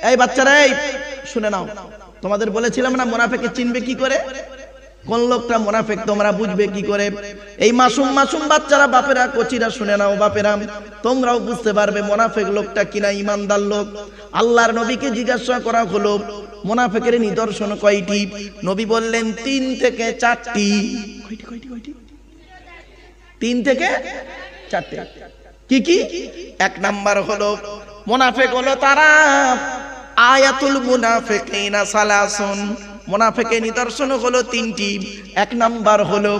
এই বাচ্চারা এই শুনে নাও, তোমাদের বলেছিলাম না মুনাফিককে চিনবে কি করে, কোন লোকটা মুনাফিক তোমরা বুঝবে কি করে। এই মাসুম মাসুম বাচ্চারা, বাপেরা, কোচিরা শুনে নাও, বাপেরা তোমরাও বুঝতে পারবে মুনাফিক লোকটা কিনা ইমানদার লোক। আল্লাহর নবীকে জিজ্ঞাসা করা হলো মুনাফিকের নিদর্শন কয়টি? নবী বললেন 3 থেকে 4টি। কয়টি? 3 থেকে 4টে। কি কি? 1 নাম্বার হলো মুনাফিক হলো তারা, আয়াতুল মুনাফিকিনা সালাসুন, মুনাফিকের নিদর্শন হলো 3টি। 1 নাম্বার হলো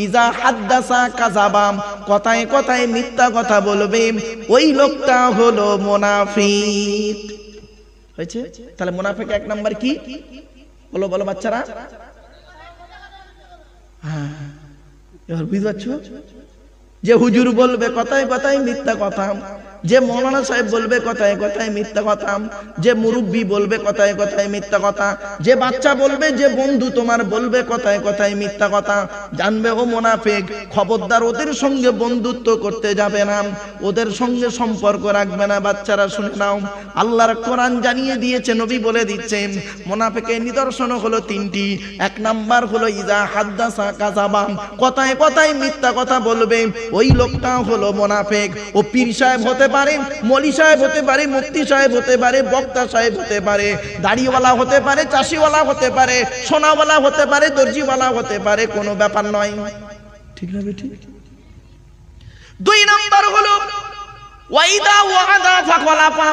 ইজা হাদ্দাসা কাযাবা, কথায় কথায় মিথ্যা কথা বলবে, ওই লোকটা হলো মুনাফিক। হয়েছে? তাহলে মুনাফিক 1 নাম্বার কি? বলো বলো বাচ্চারা। হ্যাঁ, এবার বুঝতে পারছো? যে হুজুর বলবে কথায় কথায় মিথ্যা কথা, যে মৌলানা সাহেব বলবে কথায় কথায় মিথ্যা কথা, যে মুরব্বী বলবে কথায় কথায় মিথ্যা কথা, যে বাচ্চা বলবে, যে বন্ধু তোমার বলবে কথায় কথায় মিথ্যা কথা, জানবে ও মুনাফিক। খবরদার ওদের সঙ্গে বন্ধুত্ব করতে যাবে না, ওদের সঙ্গে সম্পর্ক রাখবে না। বাচ্চারা শুনে নাও, আল্লাহর কোরআন জানিয়ে দিয়েছে, নবী বলে দিচ্ছেন মুনাফিকের নিদর্শন হলো 3টি। 1 নাম্বার হলো ইজা হাদ্দাসা কাযাবা, কথায় কথায় মিথ্যা কথা বলবে, ওই লোকটা হলো মুনাফিক। ও পীর সাহেব হতে পারে, মলি সাহেব হতে পারে, মুফতি সাহেব হতে পারে, বক্তা সাহেব হতে পারে, দাড়িওয়ালা হতে পারে, চাষিওয়ালা হতে পারে, সোনাওয়ালা হতে পারে, দর্জিওয়ালা হতে পারে, কোনো ব্যাপার নয়। ঠিক না বেটি? 2 নাম্বার হলো ওয়াইদা ওয়াদা ফাখলাফা,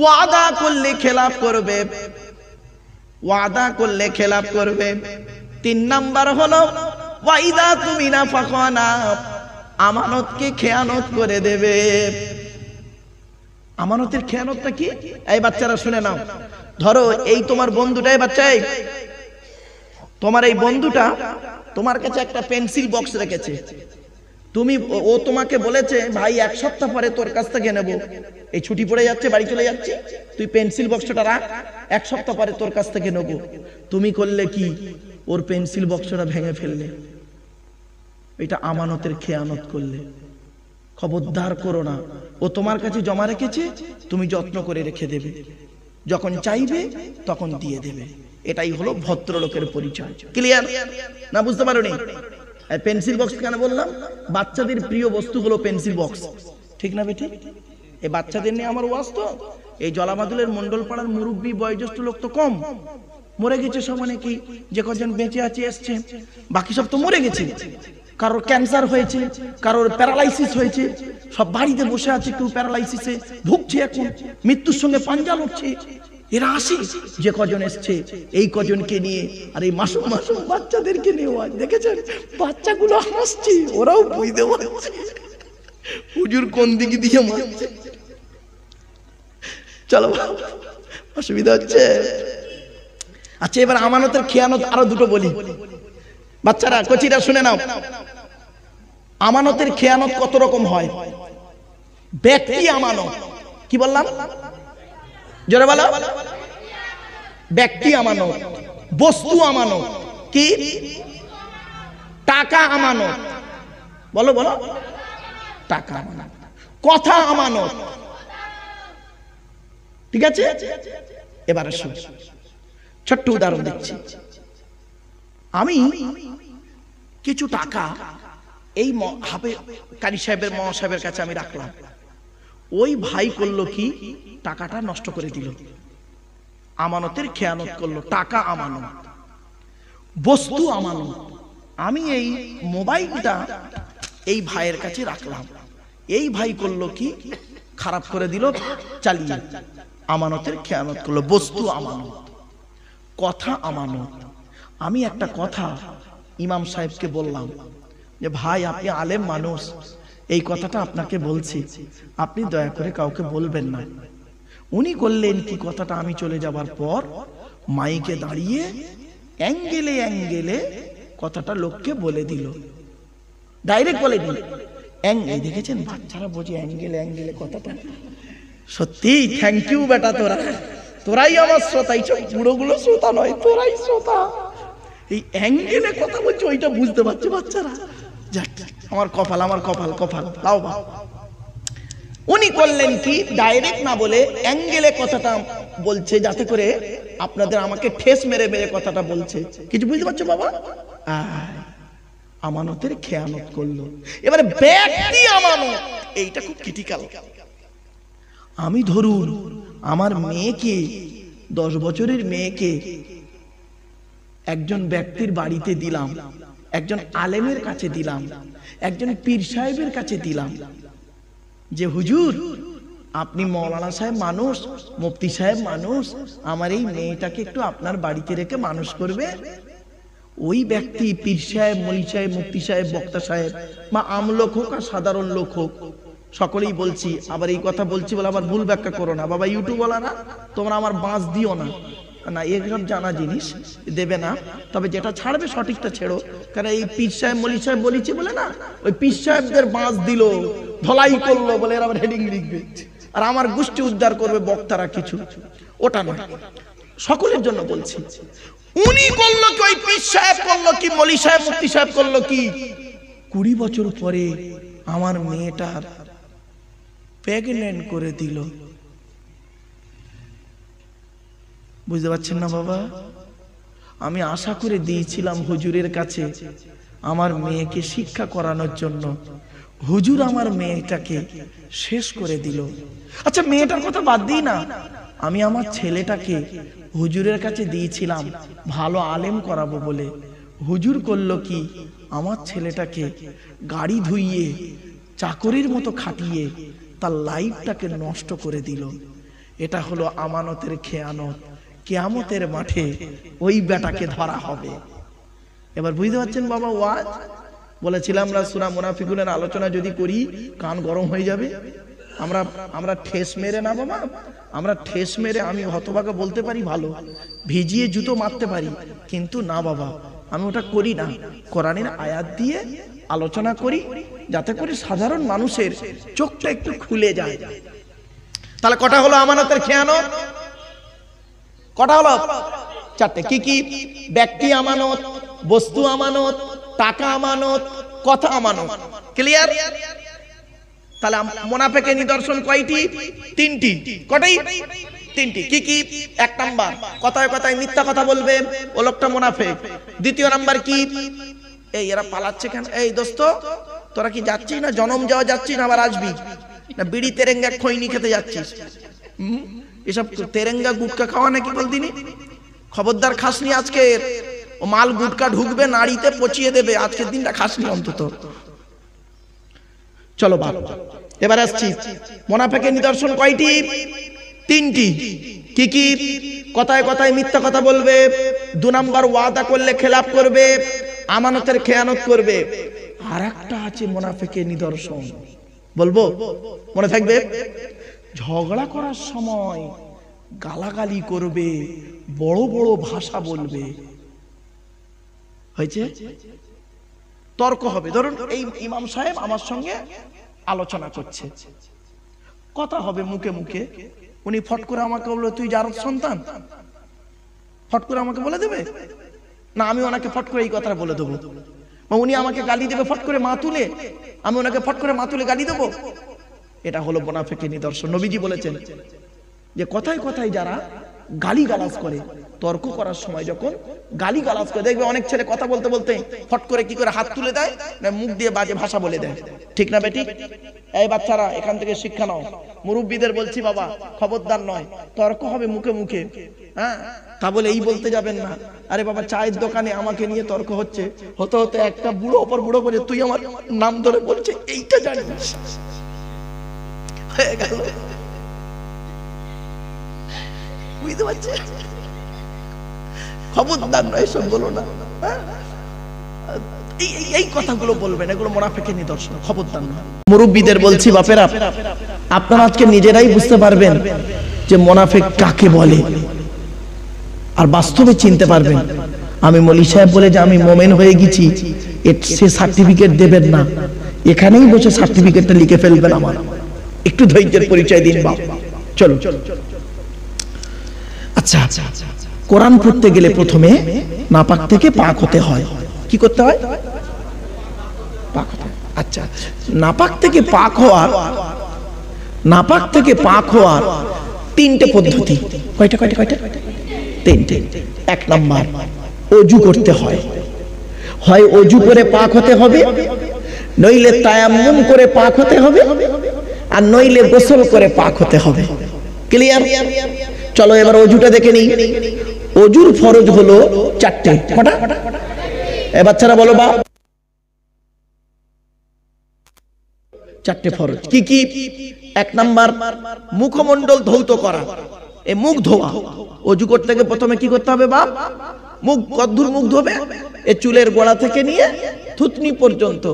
ওয়াদা করলে খেলাফ করবে, ওয়াদা করলে খেলাফ করবে। 3 নাম্বার হলো ওয়াইদা তুমিনা ফাখানা, আমানতকে খেয়ানত করে দেবে। আমানতের খেয়ানতটা কি? এই বাচ্চারা শুনে নাও, ধরো এই তোমার বন্ধুটা, এই বাচ্চা, তোমার এই বন্ধুটা তোমার কাছে একটা পেন্সিল বক্স রেখেছে। ও তোমাকে বলেছে ভাই 1 সপ্তাহ পরে তোর কাছ থেকে নেব, এই ছুটি পড়ে যাচ্ছে, বাড়ি চলে যাচ্ছি, তুই পেন্সিল বক্সটা রাখ, 1 সপ্তাহ পরে তোর কাছ থেকে নেব। তুমি করলে কি? ওর পেন্সিল বক্সটা ভেঙে ফেললে। এটা আমানতের খেয়ানত করলে। খবরদার করো না। ও তোমার কাছে জমা রেখেছে, তুমি যত্ন করে রেখে দেবে, যখন চাইবে তখন দিয়ে দেবে। এটাই হলো ভদ্রলোকের পরিচয়। ক্লিয়ার না? বুঝতে পারোনি? পেন্সিল বক্স কেন বললাম? বাচ্চাদের প্রিয় বস্তু হলো পেন্সিল বক্স, ঠিক না বেটি? এই বাচ্চাদের নিয়ে আমার ওয়াজ তো। এই জলামাদুলের মন্ডল পাড়ার মুরব্বী বয়োজ্যেষ্ঠ লোক তো কম, মরে গেছে সব। অনেকেই যে কজন বেঁচে আছে এসছে, বাকি সব তো মরে গেছে। কারোর ক্যান্সার হয়েছে, কারোর প্যারালাইসিস হয়েছে, সব বাড়িতে বসে আছে, কেউ প্যারালাইসিসে ভুগছে, এখন মৃত্যুর সঙ্গে পাঞ্জা লড়ছে। এরা আসে, যে কজন এসছে এই কজনকে নিয়ে, আর এই মাসুম মাসুম বাচ্চাদেরকে নিয়ে আজ দেখেছেন বাচ্চাগুলো হাসছে, ওরাও বুঝতে পারছে হুজুর কোন দিকে দিয়ে মারছে। চলো, অসুবিধা হচ্ছে? আচ্ছা, এবার আমানতের খেয়ানত আরো 2টো বলি। বাচ্চারা, কোচিরা শুনে নাও, আমানতের খেয়ানত কত রকম হয়। ব্যক্তি আমানত, কি বললাম? জোরে বলো। ব্যক্তি আমানত, বস্তু আমানত, কি? টাকা আমানত, বলো বলো। টাকা আমানত। কথা আমানত, ঠিক আছে? এবারে শুন, ছোট্ট উদাহরণ দিচ্ছি। আমি কিছু টাকা এই কারি সাহেবের, মহা সাহেবের কাছে আমি রাখলাম। ওই ভাই করলো কি? টাকাটা নষ্ট করে দিল, আমানতের খেয়ানত করলো। টাকা আমানত, বস্তু আমানত। আমি এই মোবাইলটা এই ভাইয়ের কাছে রাখলাম, এই ভাই করলো কি? খারাপ করে দিল, চালিয়ে। আমানতের খেয়ানত করলো, বস্তু আমানত। কথা আমানত। আমি একটা কথা ইমাম সাহেবকে বললাম যে ভাই, আপনি আলেম মানুষ, এই কথাটা আপনাকে বলছি, আপনি দয়া করে কাউকে বলবেন না। উনি করলেন কি? কথাটা আমি চলে যাবার পর মাইকে দাঁড়িয়ে অ্যাঙ্গেলে অ্যাঙ্গেলে কথাটা লোককে বলে দিল, ডাইরেক্ট বলে দিল। দেখেছেন বাচ্চারা বোঝে অ্যাঙ্গেলে অ্যাঙ্গেলে কথাটা। সত্যি থ্যাংক ইউ বেটা, তোরাই আমার শ্রোতা। এইসব বুড়োগুলো শ্রোতা নয়, তোরাই শ্রোতা। এই অ্যাঙ্গেলে কথা বলছে, ওইটা বুঝতে পারছে বাচ্চারা। যাক, আমার কপাল, আমার কপাল, কপাল লাও বা। উনি করলেন কি, ডাইরেক্ট না বলে অ্যাঙ্গেলে কথাটা বলছে, যাতে করে আপনাদের আমাকে ঠেস মেরে মেরে কথাটা বলছে। কিছু বুঝতে পারছো বাবা? আমানতের খেয়ানত করলো। এবারে ব্যক্তি আমানত, এইটা খুব ক্রিটিক্যাল। আমি ধরুন আমার মেয়েকে, 10 বছরের মেয়েকে একজন ব্যক্তির বাড়িতে দিলাম, একজন আলেমের কাছে দিলাম, একজন পীর সাহেবের কাছে দিলাম, যে হুজুর আপনি মৌলানা সাহেব মানুষ, মুফতি সাহেব মানুষ, আমার এই মেয়েটাকে একটু আপনার বাড়িতে রেখে মানুষ করবে। ওই ব্যক্তি পীর সাহেব, মলি সাহেব, মুফতি সাহেব, বক্তা সাহেব বা আমলোক হোক আর সাধারণ লোক হোক, সকলেই বলছি, আবার এই কথা বলছি বলে আবার ভুল ব্যাখ্যা করো না বাবা ইউটিউবওয়ালারা, তোমরা আমার বাঁশ দিও না, না এসব জানা জিনিস দেবে না, তবে যেটা ছাড়বে সঠিকটা ছেড়ো। কারণ এই পীর সাহেব মলি সাহেব বলেছি বলে না, ওই পীর সাহেবদের বাঁশ দিল, ধলাই করলো বলে এরা আবার হেডিং লিখবে, আর আমার গোষ্ঠী উদ্ধার করবে বক্তারা কিছু, ওটা নয়, সকলের জন্য বলছি। উনি করলো কি, ওই পীর সাহেব করলো কি, মলি সাহেব মুফতি সাহেব করলো কি, 20 বছর পরে আমার মেয়েটার প্রেগন্যান্ট করে দিল। বুঝতে পারছেন না বাবা? আমি আশা করে দিয়েছিলাম হুজুরের কাছে আমার মেয়েকে শিক্ষা করানোর জন্য, হুজুর আমার মেয়েটাকে শেষ করে দিল। আচ্ছা মেয়েটার কথা বাদ দিই না, আমি আমার ছেলেটাকে হুজুরের কাছে দিয়েছিলাম ভালো আলেম করাবো বলে, হুজুর করলো কি, আমার ছেলেটাকে গাড়ি ধুইয়ে চাকরির মতো খাটিয়ে তার লাইফটাকে নষ্ট করে দিল। এটা হলো আমানতের খেয়ানত। কিয়ামতের মাঠে ওই বেটাকে ধরা হবে। এবার বুঝতে পারছেন বাবা? ওয়াজ বলেছিলাম আমরা সূরা মুনাফিকুনের আলোচনা যদি করি কান গরম হয়ে যাবে। আমরা ঠেস মেরে না বাবা, আমরা ঠেস মেরে, আমি হতভাগা বলতে পারি ভালো, ভিজিয়ে জুতো মারতে পারি, কিন্তু না বাবা আমি ওটা করি না। কোরআনের আয়াত দিয়ে আলোচনা করি যাতে করে সাধারণ মানুষের চোখটা একটু খুলে যায়। তাহলে কটা হলো আমানতের খেয়ানত? কটা হলো? 4টে। কি কি? ব্যক্তি আমানত, বস্তু আমানত, টাকা আমানত, কথা আমানত। ক্লিয়ার? তাহলে মুনাফিকের নিদর্শন কয়টি? 3টি। কয়টি? 3টি। কি কি? 1 নাম্বার, কথায় কথায় মিথ্যা কথা বলবে, ও লোকটা মুনাফিক। 2য় নাম্বার কি? এই এরা পালাচ্ছে কেন? এই দোস্ত তোরা কি যাচ্ছিস না জনম যাওয়া যাচ্ছিস না আবার আসবি না বিড়ি তেরেঙ্গা খৈনি খেতে যাচ্ছিস? এসব তেরেঙ্গা গুটকা খাওয়া নাকি বলদিনি? খবরদার খাসনি আজকে, ও মাল গুটকা ঢুকবে নাড়িতে পচিয়ে দেবে, আজকের দিনটা খাসনি অন্তত। চলো বাপ, এবার আসছি মুনাফিকের নিদর্শন কয়টি? 3টি। কি কি? কথায় কথায় মিথ্যা কথা বলবে, 2 নাম্বার ওয়াদা করলে খেলাপ করবে, আমানতের খেয়ানত করবে। আর একটা আছে মুনাফিকের নিদর্শন, বলবো মনে থাকবে? ঝগড়া করার সময় গালাগালি করবে, বড় বড় ভাষা বলবে। হয়েছে? তর্ক হবে। ধরুন এই ইমাম সাহেব আমার সঙ্গে আলোচনা করছে, কথা হবে মুখে মুখে, উনি ফট করে আমাকে বললো তুই জারদ সন্তান, ফট করে আমাকে বলে দেবে না, আমি ওনাকে ফট করে এই কথাটা বলে দেবো। উনি আমাকে গালি দেবে ফট করে মা তুলে, আমি ওনাকে ফট করে মা তুলে গালি দেবো। এটা হলো মুনাফিকের নিদর্শন। নবীজি বলেছেন যে কথায় কথায় যারা গালি গালাজ করে, তর্ক করার সময় যখন গালি গালাজ করে, দেখবে অনেক ছেলে কথা বলতে বলতে ফট করে কি করে হাত তুলে দেয়, না মুখ দিয়ে বাজে ভাষা বলে দেয়। ঠিক না বেটি? এই বাচ্চারা এখান থেকে শিক্ষা নাও, মুরব্বীদের বলছি বাবা খবরদার নয়, তর্ক হবে মুখে মুখে। হ্যাঁ, তা বলে এই বলতে যাবেন না আরে বাবা চায়ের দোকানে আমাকে নিয়ে তর্ক হচ্ছে, হতে হতে একটা বুড়ো অপর বুড়ো বলে তুই আমার নাম ধরে বলছে, এইটা জানিস হয়ে গেল। বুঝতে পারছে? খবরদার নয়, এসব বলো না। এই কথাগুলো বলবেন, এগুলো মুনাফিকের নিদর্শন, খবরদার নয়। মুরব্বীদের বলছি বাপেরা, আপনারা আজকে নিজেরাই বুঝতে পারবেন যে মুনাফিক কাকে বলে, আর বাস্তবে চিনতে পারবেন। আমি মলি সাহেব বলে যে আমি মোমেন হয়ে গেছি, সে সার্টিফিকেট দেবেন না, এখানেই বসে সার্টিফিকেটটা লিখে ফেলবেন। আমার একটু ধৈর্যের পরিচয় দিন বাপ। চলো। আচ্ছা, কোরআন পড়তে গেলে প্রথমে নাপাক থেকে পাক হতে হয়। কি করতে হয়? পাক হতে হয়। আচ্ছা, নাপাক থেকে পাক হওয়ার নাপাক থেকে পাক হওয়ার তিনটে পদ্ধতি। কয়টা কয়টা কয়টা? তিনটে। এক নাম্বার, অজু করতে হয়। হয় অজু করে পাক হতে হবে, নইলে তায়াম্মুম করে পাক হতে হবে, আর নইলে গোসল করে পাক হতে হবে। ক্লিয়ার? চলো এবার অজুটা দেখে নিই। অজুর ফরজ হলো চারটে। কটা? এ বাচ্চারা বলো বা। চারটে ফরজ। কি কি? এক নাম্বার, মুখমণ্ডল ধৌত করা, এই মুখ ধোয়া। অজু করতে গিয়ে প্রথমে কি করতে হবে বাপ? মুখ, কদ্দুর মুখ ধোবে? এ চুলের গোড়া থেকে নিয়ে থুতনি পর্যন্ত,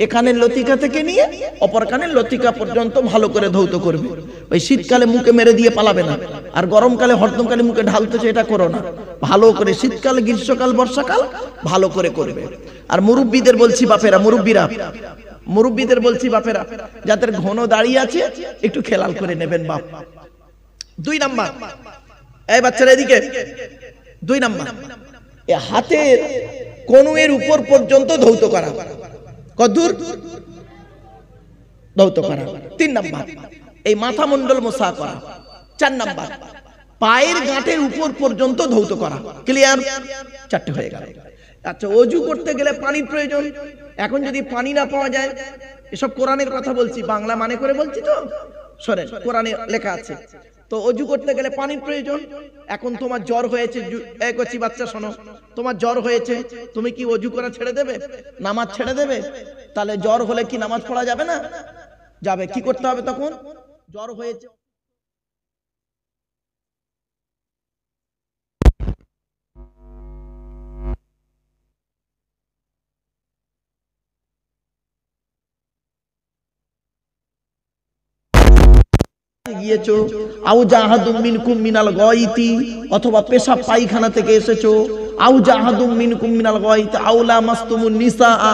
এখানের লতিকা থেকে নিয়ে অপর কানের লতিকা পর্যন্ত ভালো করে ধৌত করবে। ওই শীতকালে মুখে মেরে দিয়ে পালাবে না, আর গরমকালে হরদমকালে মুখে ঢালতেছে এটা করো না। ভালো করে শীতকাল, গ্রীষ্মকাল, বর্ষাকাল ভালো করে করবে। আর মুরব্বীদের বলছি বাপেরা, মুরব্বীদের বলছি বাপেরা, যাদের ঘন দাড়ি আছে একটু খেলাল করে নেবেন বাপ। দুই নাম্বার, এই বাচ্চারা এদিকে। দুই নাম্বার, এ হাতের কনুয়ের উপর পর্যন্ত ধৌত করা। কদ্দুর? ধৌত করা। তিন নাম্বার, এই মাথা মণ্ডল মোছা করা। চার নাম্বার, পায়ের গাঁটের উপর পর্যন্ত ধৌত করা। ক্লিয়ার? চারটে হয়ে গেল। আচ্ছা, অজু করতে গেলে পানির প্রয়োজন। এখন যদি পানি না পাওয়া যায়, এসব কোরআনের কথা বলছি, বাংলা মানে করে বলছি তো, শোনেন কোরআনে লেখা আছে। তো অজু করতে গেলে পানির প্রয়োজন। এখন তোমার জ্বর হয়েছে, এক কচি বাচ্চা শোনো, তোমার জ্বর হয়েছে, তুমি কি অজু করা ছেড়ে দেবে? নামাজ ছেড়ে দেবে? তাহলে জ্বর হলে কি নামাজ পড়া যাবে না? যাবে। কি করতে হবে তখন? জ্বর হয়েছে, গিয়েছো, আও জাহাদুম মিনকুম মিনাল গায়তি, অথবা পেশাব পায়খানা থেকে এসেছো, আও জাহাদুম মিনকুম মিনাল গায়তি আও লামাসতুমুন নিসাআ,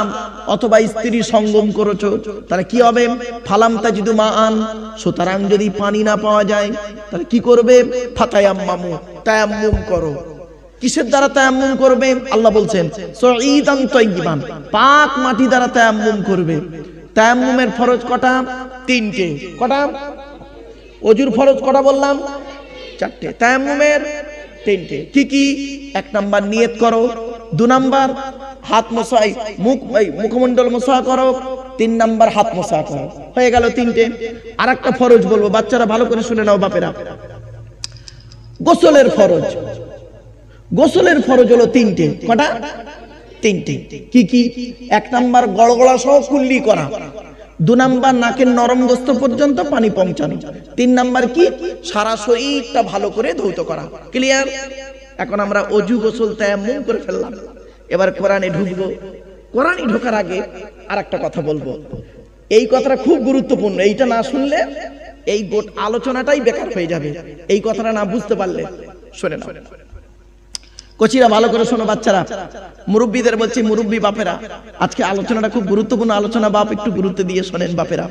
অথবা স্ত্রী সঙ্গম করেছো, তাহলে কি হবে? ফালাম তাজিদু মাআন, সুতরাং যদি পানি না পাওয়া যায় তাহলে কি করবে? ফাতায়াম্মামু, তায়াম্মুম করো। কিসের দ্বারা তায়াম্মুম করবে? আল্লাহ বলছেন সাঈদান তাইয়িবান, পাক মাটি দ্বারা তায়াম্মুম করবে। তায়াম্মুমের ফরজ কটা? তিনটে। কটা? অজুর ফরজ কটা বললাম? চারটে। তায়াম্মুমের তিনটে। কি কি? এক নাম্বার, নিয়ত করো। দু নাম্বার, হাত মোছাই, মুখমণ্ডল মোছা করো। তিন নাম্বার, হাত মোছা করো। হয়ে গেল তিনটে। আর একটা ফরজ বলবো, বাচ্চারা ভালো করে শুনে নাও বাপেরা। গোসলের ফরজ। গোসলের ফরজ হলো তিনটে। কটা? তিনটে। কি কি? এক নাম্বার, গড়গড়া সহ কুল্লি করা। দু নাম্বার, নাকের নরম গোস্ত পর্যন্ত পানি পৌঁছানো। তিন নাম্বার কি? সারা শরীরটা ভালো করে ধৌত করা। ক্লিয়ার? এখন আমরা অজু, গোসল, তায়াম্মুম করে ফেললাম। এবার কোরআনে ঢুকবো। কোরআনে ঢোকার আগে আর একটা কথা বলবো, এই কথাটা খুব গুরুত্বপূর্ণ। এইটা না শুনলে এই আলোচনাটাই বেকার হয়ে যাবে। এই কথাটা না বুঝতে পারলে শুনে নাও। কচিরা ভালো করে শোনো বাচ্চারা, মুরব্বীদের বলছি, মুরব্বী বাপেরা, আজকে আলোচনাটা খুব গুরুত্বপূর্ণ আলোচনা। বাপ একটু গুরুত্ব দিয়ে শোনেন বাপেরা।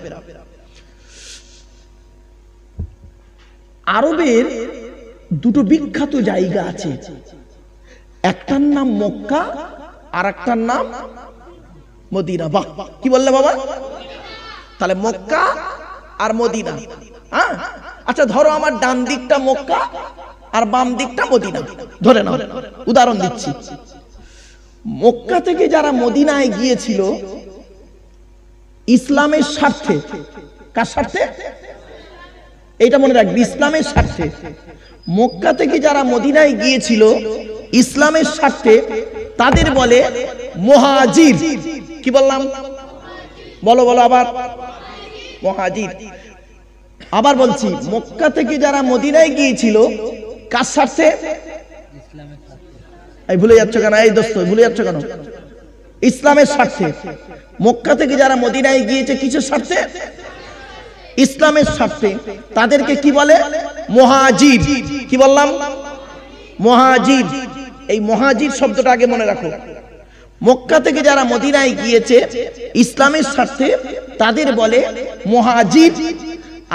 আরবের দুটো বিখ্যাত জায়গা আছে, একটার নাম মক্কা আর একটার নাম মদিনা। বাহ, কি বললে বাবা? তাহলে মক্কা আর মদিনা। হ্যাঁ, আচ্ছা ধরো আমার ডান দিকটা মক্কা আর বাম দিকটা মদিনা, ধরে নাও, উদাহরণ দিচ্ছি। মক্কা থেকে যারা মদিনায় গিয়েছিল ইসলামের স্বার্থে, কার স্বার্থে? এইটা মনে রাখবি, ইসলামের স্বার্থে। মক্কা থেকে যারা মদিনায় গিয়েছিল ইসলামের স্বার্থে, তাদের বলে মুহাজির। কি বললাম? বলো বলো আবার, মুহাজির। আবার বলছি, মক্কা থেকে যারা মদিনায় গিয়েছিল কার স্বার্থে? এই ভুলে যাচ্ছ কেন? এই দোস্ত ভুলে যাচ্ছ কেন? ইসলামের স্বার্থে। মক্কা থেকে যারা মদিনায় গিয়েছে কিসের স্বার্থে? ইসলামের স্বার্থে। তাদেরকে কি বলে? মুহাজির। কি বললাম? মুহাজির। এই মুহাজির শব্দটা আগে মনে রাখো। মক্কা থেকে যারা মদিনায় গিয়েছে ইসলামের স্বার্থে তাদের বলে মুহাজির।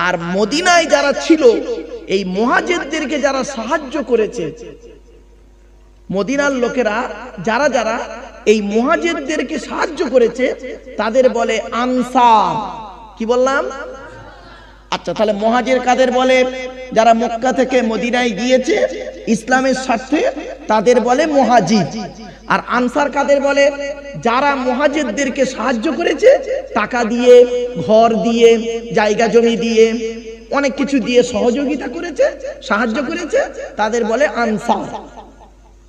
আর মদিনায় যারা ছিল এই মুহাজিরদেরকে যারা সাহায্য করেছে, মদিনার লোকেরা যারা যারা এই মুহাজিরদেরকে সাহায্য করেছে তাদের বলে আনসার। কি বললাম? আচ্ছা, তাহলে মুহাজির কাদের বলে? যারা মক্কা থেকে মদিনায় গিয়েছে ইসলামের স্বার্থে, তাদের বলে মুহাজির। আর আনসার কাদের বলে? যারা মুহাজিরদেরকে সাহায্য করেছে, টাকা দিয়ে, ঘর দিয়ে, জায়গা জমি দিয়ে, অনেক কিছু দিয়ে সহযোগিতা করেছে, সাহায্য করেছে, তাদের বলে আনসার।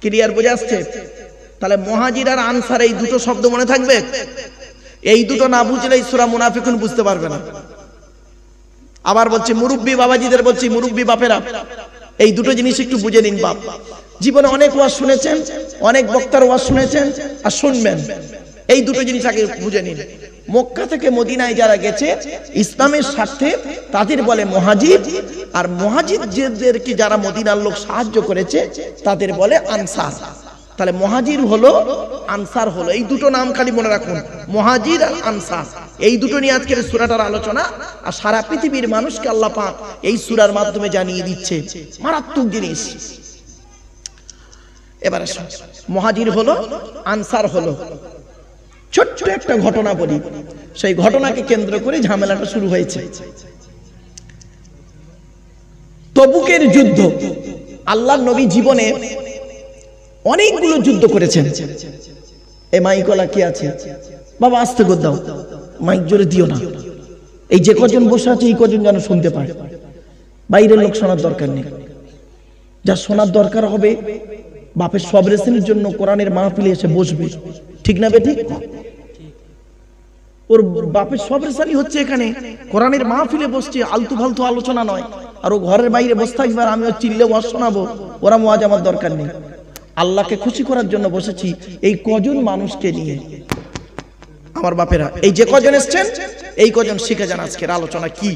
ক্লিয়ার বোঝা আসছে? তাহলে মুহাজির আর আনসার এই দুটো শব্দ মনে থাকবে। এই দুটো না বুঝলে সূরা মুনাফিকুন বুঝতে পারবে না। আবার বলছি মুরব্বী বাবাজিদের বলছি, মুরব্বী বাপেরা, এই দুটো জিনিস একটু বুঝে নিন। বাপ, জীবনে অনেক ওয়াজ শুনেছেন, অনেক বক্তার ওয়াজ শুনেছেন আর শুনবেন, এই দুটো জিনিস আগে বুঝে নিন। মক্কা থেকে মদিনায় যারা গেছে ইসলামের স্বার্থে, তাদের বলে মুহাজির। আর মুহাজিরদেরকে যারা মদিনার লোক সাহায্য করেছে, তাদের বলে আনসার। তাহলে মুহাজির হলো, আনসার হলো, এই দুটো নাম খালি মনে রাখুন, মুহাজির আর আনসার। এই দুটো নিয়ে আজকের সূরাটার আলোচনা। আর সারা পৃথিবীর মানুষকে আল্লাহ পাক এই সূরার মাধ্যমে জানিয়ে দিচ্ছে মারাত্মক জিনিস। এবারে মুহাজির হলো, আনসার হলো। ছোট্ট একটা ঘটনা বলি, সেই ঘটনাকে কেন্দ্র করে ঝামেলাটা শুরু হয়েছে। তবুকের যুদ্ধ, আল্লাহর নবী জীবনে অনেকগুলো যুদ্ধ করেছেন। এই মাইকলা কি আছে বাবা, আস্তে করে দাও, মাইক জোরে দিও না। এই যে কজন বসে আছে এই কজন যেন শুনতে পায়, বাইরের লোক শোনার দরকার নেই। যা শোনার দরকার হবে বাপের সব রেশনের জন্য কোরআনের মাহফিলে এসে বসবে, ঠিক না বেঠিক? ওর বাপের সব রেশানি হচ্ছে এখানে, কোরআনের মাহফিলে বসছে, আলতু ফালতু আলোচনা নয়। আর ও ঘরের বাইরে বসে থাকবে আর আমি চিল্লে ওয়াজ শোনাবো, ওরা ওয়াজ আমার দরকার নেই। আল্লাহকে খুশি করার জন্য বসেছি এই কজন মানুষকে নিয়ে। আমার বাপেরা, এই যে কজন এসছেন এই কজন শিখে যান আজকের আলোচনা কি।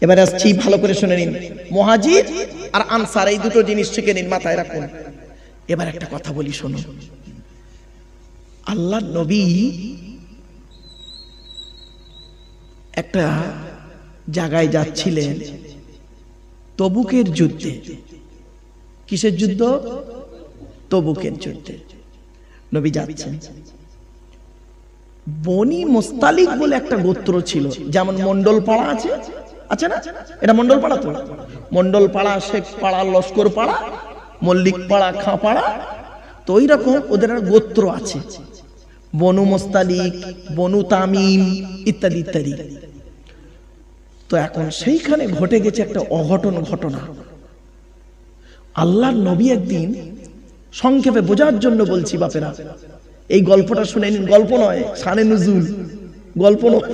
এবারে আসছি, ভালো করে শুনে নিন। মুহাজির আর আনসার এই দুটো জিনিস শিখে নিন, মাথায় রাখুন। এবার একটা কথা বলি, শোনো। আল্লাহর নবী একটা জায়গায় যাচ্ছিলেন তবুকের যুদ্ধে। কিসের যুদ্ধ? তবুকের যুদ্ধে নবী যাচ্ছেন। বনি মুস্তালিক বলে একটা গোত্র ছিল, যেমন মন্ডল পাড়া আছে, আছে না? এটা মন্ডল পাড়া তো, মন্ডল পাড়া, শেখ পাড়া, লস্কর পাড়া, মল্লিক পাড়া, খাঁ পাড়া, তো ওই রকম ওদের গোত্র আছে, বনু মুস্তালিক, বনু তামিম ইত্যাদি ইত্যাদি। তো এখন সেইখানে ঘটে গেছে একটা অঘটন ঘটনা। আল্লাহর নবী একদিন, সংক্ষেপে বোঝার জন্য বলছি বাপেরা, এই গল্পটা শুনে নিন। গল্প নয়, শানে নুজুল, গল্প নয়।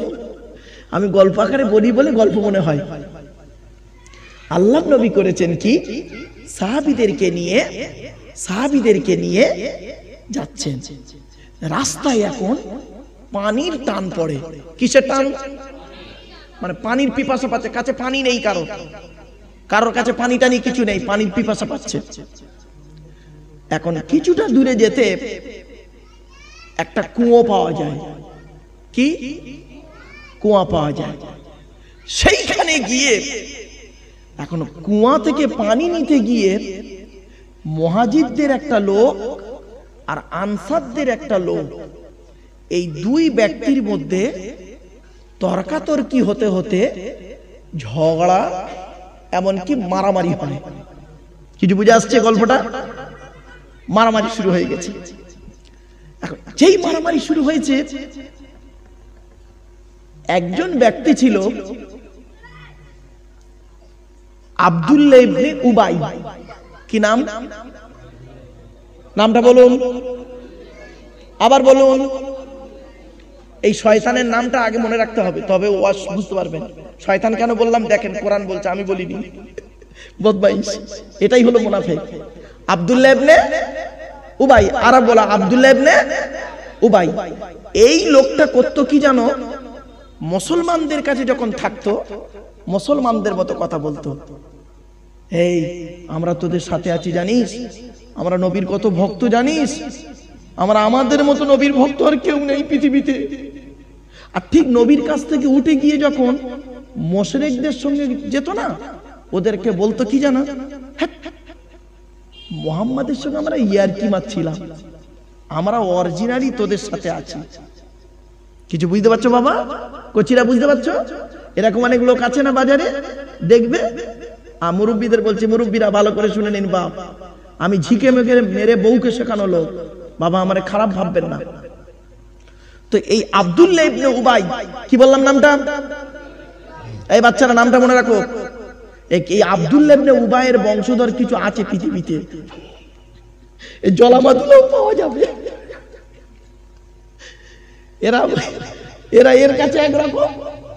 আমি গল্প আকারে বলি বলে গল্প মনে হয়। আল্লাহর নবী করেছেন কি, সাহাবীদেরকে নিয়ে যাচ্ছেন। রাস্তায় এখন পানির টান পড়ে। কিসের টান? মানে পানির পিপাসা পাচ্ছে, কাছে পানি নেই, কারোর কাছে পানি টানি কিছু নেই, পানির পিপাসা পাচ্ছে। এখন কিছুটা দূরে যেতে একটা কুয়ো পাওয়া যায়। কি কুয়া পাওয়া যায়? সেইখানে গিয়ে এখন কুয়া থেকে পানি নিতে গিয়ে মুহাজিরদের একটা লোক আর আনসারদের একটা লোক, এই দুই ব্যক্তির মধ্যে তর্কাতর্কি হতে হতে ঝগড়া, এমনকি মারামারি হয়। কিছু বুঝে আসছে গল্পটা? মারামারি শুরু হয়ে গেছে। এখন যেই মারামারি শুরু হয়েছে, একজন ব্যক্তি ছিল আব্দুল্লাহ ইবনে উবাই। কি নাম? নামটা বলুন, আবার বলুন। এই শয়তানের নামটা আগে মনে রাখতে হবে, তবে ওয়াজ বুঝতে পারবেন। শয়তান কেন বললাম দেখেন, কোরআন বলছে, আমি বলিনি। বদমাইশ, এটাই হলো মুনাফিক। আব্দুল্লাহ ইবনে উবাই, আরব বলা আব্দুল্লাহ ইবনে উবাই। এই লোকটা করতো কি জানো? মুসলমানদের কাছে যখন থাকতো মুসলমানদের মতো কথা বলতো। এই আমরা তোদের সাথে আছি জানিস, আমরা নবীর কত ভক্ত জানিস, আমরা আমাদের মতো নবীর ভক্ত আর কেউ নেই পৃথিবীতে। আর ঠিক নবীর কাছ থেকে উঠে গিয়ে যখন মুশরিকদের সঙ্গে যেত না, ওদেরকে বলতো কি জানো? মুহাম্মাদের সঙ্গে আমরা ইয়ারকি মারছিলাম, আমরা অরিজিনালি তোদের সাথে আছি। কিছু বুঝতে পারছো বাবা? কচিরা বুঝতে পারছো? এরকম অনেক লোক আছে না বাজারে, দেখবে। মুরব্বীদের বলছি, মুরব্বীরা ভালো করে শুনে নিন বাপ, আমি ঝিকে মেরে বউকে শেখানো লোক, বাবা আমারে খারাপ ভাববেন না। তো এই আব্দুল্লাহ ইবনে উবাই, কি বললাম নামটা? এই বাচ্চারা নামটা মনে রাখো। এই আব্দুল্লাহ ইবনে উবাইয়ের বংশধর কিছু আছে পৃথিবীতে, এই জলামাতুলাও পাওয়া যাবে। এরা এর কাছে একরকম,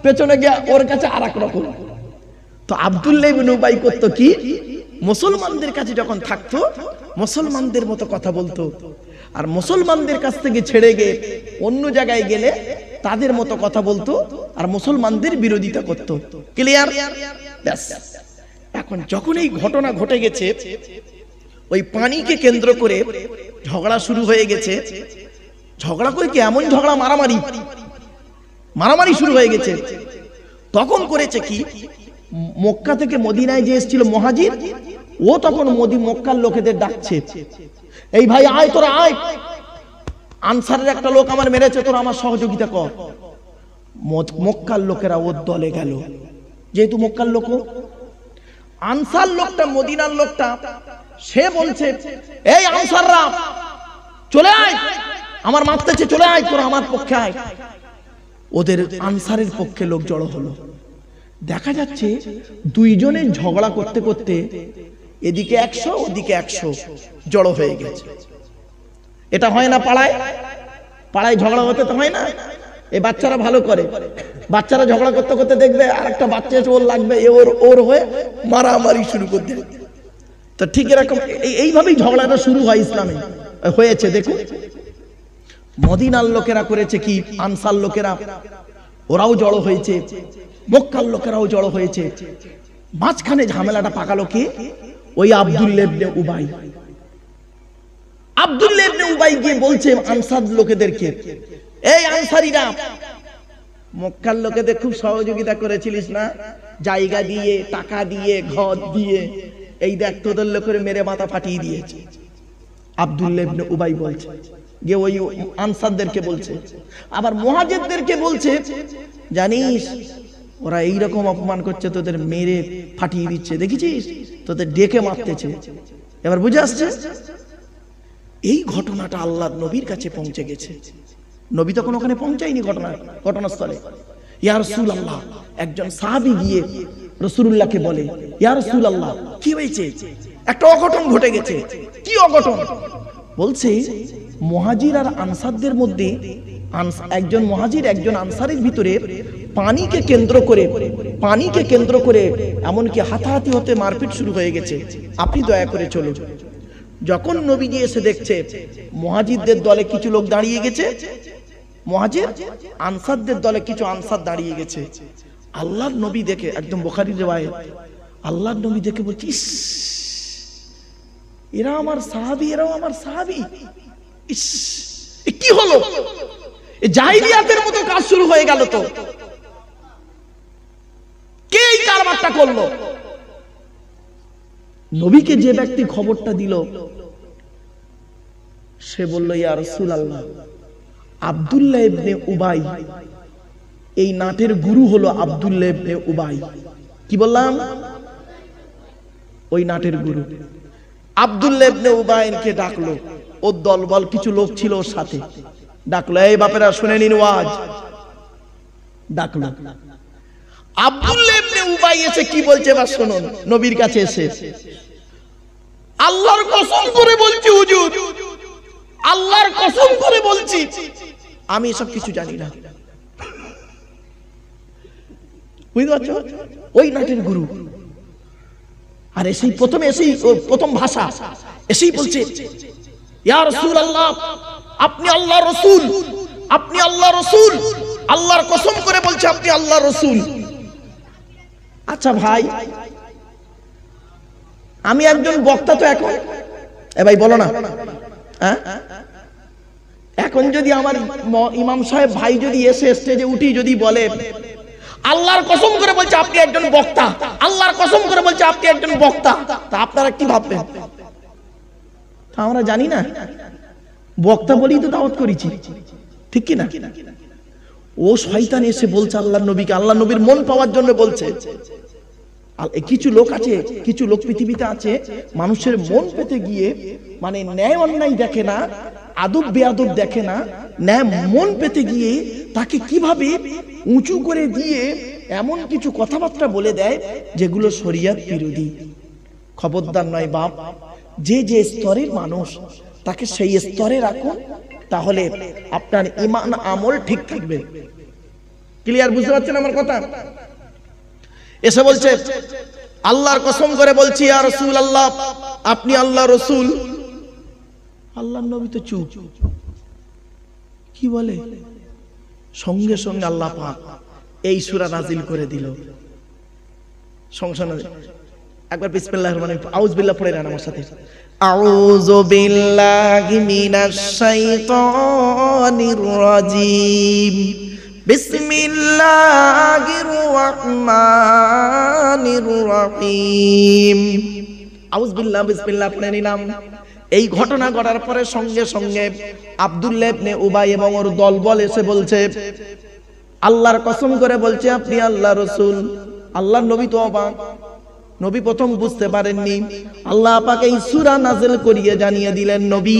পেছনে গিয়ে ওর কাছে আর এক রকম। তো আব্দুল্লাহ ইবনে উবাই করতো কি, মুসলমানদের কাছে যখন থাকতো মুসলমানদের মতো কথা বলতো, আর মুসলমানদের কাছ থেকে ছেড়ে গিয়ে অন্য জায়গায় গেলে তাদের মতো কথা বলতো, আর মুসলমানদের বিরোধিতা করতো। ক্লিয়ার? ব্যাস। এখন যখন এই ঘটনা ঘটে গেছে, ওই পানিকে কেন্দ্র করে ঝগড়া শুরু হয়ে গেছে। ঝগড়া করে কি এমন ঝগড়া, মারামারি শুরু হয়ে গেছে। তখন করেছে কি, মক্কা থেকে মদিনায় যে এসেছিল মুহাজির, ও তখন মক্কার লোকেদের ডাকছে, এই ভাই আয়, তোরা আয়, আনসারের একটা লোক আমার মেরেছে, তোরা আমার সহযোগিতা কর। মক্কার লোকেরা ওর দলে গেল, যেহেতু মক্কার লোক। আনসার লোকটা, মদিনার লোকটা, সে বলছে, এই আনসাররা চলে আয়, আমার মারতেছে, চলে আয়, তোরা আমার পক্ষে আয়। ওদের আনসারের পক্ষে লোক জড়ো হলো। দেখা যাচ্ছে দুইজনে ঝগড়া করতে করতে এদিকে 100 ওদিকে 100 জড়ো হয়ে গেছে। এটা হয় না পাড়ায়? পাড়ায় ঝগড়া হতে তো হয় না? এই বাচ্চারা ভালো করে, বাচ্চারা ঝগড়া করতে করতে দেখবে আর একটা বাচ্চা এসে ওর লাগবে, ওর হয়ে মারামারি শুরু করতে। তো ঠিক এরকম এইভাবেই ঝগড়াটা শুরু হয় ইসলামে, হয়েছে। দেখুন মদিনার লোকেরা করেছে কি, আনসার লোকেরা ওরাও জড়ো হয়েছে, মক্কার লোকেরাও জড়ো হয়েছে। মাঝখানে ঝামেলাটা পাকালো কি, ওই আব্দুল্লাহ ইবনে উবাই। আব্দুল্লাহ ইবনে উবাই গিয়ে বলছে আনসার লোকেদেরকে, এই আনসারীরা, মক্কার লোকেদের খুব সহযোগিতা করেছিলিস না, জায়গা দিয়ে, টাকা দিয়ে, ঘর দিয়ে, এই দেখ তোদের লোকের মেরে মাথা ফাটিয়ে দিয়েছে। আব্দুল্লাহ ইবনে উবাই বলছে, গিয়ে ওই আনসারদেরকে বলছে, আবার মুহাজিরদেরকে বলছে, জানিস ওরা এইরকম অপমান করছে, তোদের মেরে ফাটিয়ে দিচ্ছে, দেখেছিস, তোদের ডেকে মারতেছে। এবার বুঝে আসছে? এই ঘটনাটা আল্লাহর নবীর কাছে পৌঁছে গেছে। নবী তখন ওখানে পৌঁছায়নি ঘটনাস্থলে। ইয়া রাসূলুল্লাহ, একজন সাহাবী গিয়ে রাসূলুল্লাহকে বলে, ইয়া রাসূলুল্লাহ, কি হয়েছে? একটা অঘটন ঘটে গেছে। কি অঘটন? বলছে মুহাজির আর আনসারদের মধ্যে, একজন মুহাজির একজন আনসারের ভিতরে পানিকে কেন্দ্র করে এমনকি হাতাহাতি হতে, মারপিট শুরু হয়ে গেছে, আপনি দয়া করে চলুন। যখন নবীজি এসে দেখছে মুহাজিরদের দলে কিছু লোক দাঁড়িয়ে গেছে, মুহাজির আনসারদের দলে কিছু আনসার দাঁড়িয়ে গেছে, আল্লাহর নবী দেখে, একদম বুখারীর riwayat, আল্লাহর নবী দেখে বলছে, ইস, এরা আমার সাহাবী, এরাও আমার সাহাবী। ইস, কি হলো? জাহিলিয়াতের মতো কাজ শুরু হয়ে গেল। তো কে এই কারবারটা করলো? নবীকে যে ব্যক্তি খবরটা দিল, সে বলল, ইয়া রাসূলুল্লাহ, আব্দুল্লাহ ইবনে উবাই, এই নাটের গুরু হলো আব্দুল্লাহ ইবনে উবাই। কি বললাম? ওই নাটের গুরু আব্দুল্লাহ ইবনে উবাইকে ডাকলো, ওর দলবল কিছু লোক ছিল ওর সাথে, ডাকলো, এই বাপেরা শুনে নিন ওয়াজ। ডাকলো, আব্দুল্লাহ ইবনে উবাই এসে কি বলছে বা শুনুন। নবীর কাছে এসে, আল্লাহর কসম করে বলছি হুজুর, আল্লাহর কসম করে বলছি, আমি এসব কিছু জানি না। বুঝতে পারছো? ওই নাটের গুরু। আর এসেই প্রথম ভাষা এসেই বলছে, ইয়া রাসূলুল্লাহ, আপনি আল্লাহর রাসূল, আপনি আল্লাহর রাসূল, আল্লাহর কসম করে বলছে আপনি আল্লাহর রাসূল। আচ্ছা ভাই, আমি একজন বক্তা, তো এখন ভাই বলো না, এখন যদি আমার ইমাম সাহেব ভাই যদি এসে স্টেজে উঠি যদি বলে, আল্লাহর কসম করে বলছে আপনি একজন বক্তা, আল্লাহর কসম করে বলছে আপনি একজন বক্তা, তা আপনারা কি ভাববেন? তা আমরা জানি না, বক্তা বলেই তো দাওয়াত করেছি, ঠিক কি না? ও শয়তান এসে বলছে আল্লাহর নবীকে, আল্লাহ নবীর মন পাওয়ার জন্য বলছে। কিছু লোক আছে, কিছু লোক পৃথিবীতে আছে, মানুষের মন পেতে গিয়ে মানে ন্যায় অন্যায় দেখে না, আদব বেয়াদব দেখে না, ন্যায় মন পেতে গিয়ে তাকে কিভাবে উঁচু করে দিয়ে এমন কিছু কথাবার্তা বলে দেয় যেগুলো শরিয়ত বিরোধী। খবরদার নয় বাপ, যে যে স্তরের মানুষ তাকে সেই স্তরে রাখুন, তাহলে আপনার ঈমান আমল ঠিক থাকবে। ক্লিয়ার বুঝতে পারছেন আমার কথা? এসে বলছে আল্লাহর কসম করে বলছি ইয়া রাসূলুল্লাহ, আপনি আল্লাহ রাসূল। আল্লাহর নবী তো চুপ, কি বলে? সঙ্গে সঙ্গে আল্লাহ পাক এই সূরা নাজিল করে দিল। সংশোধন একবার বিসমিল্লাহির রহমানির রহিম, আউযু বিল্লাহ পড়ে নেন আমার সাথে। আউযু বিল্লাহি মিনাশ শাইতানির রাজীম, বিসমিল্লাহির রহমানির রহিম। আউযু বিল্লাহ, বিসমিল্লাহ পড়ে নিলাম। এই ঘটনা ঘটার পরে সঙ্গে সঙ্গে আব্দুল্লাহ ইবনে উবাই এবং ওর দলবল এসে বলছে আল্লাহর কসম করে বলছে আপনি আল্লাহ রাসূল। আল্লাহর নবী তো অবাক, নবী প্রথম বুঝতে পারেননি। আল্লাহ পাক এই সূরা নাযিল করিয়ে জানিয়ে দিলেন নবী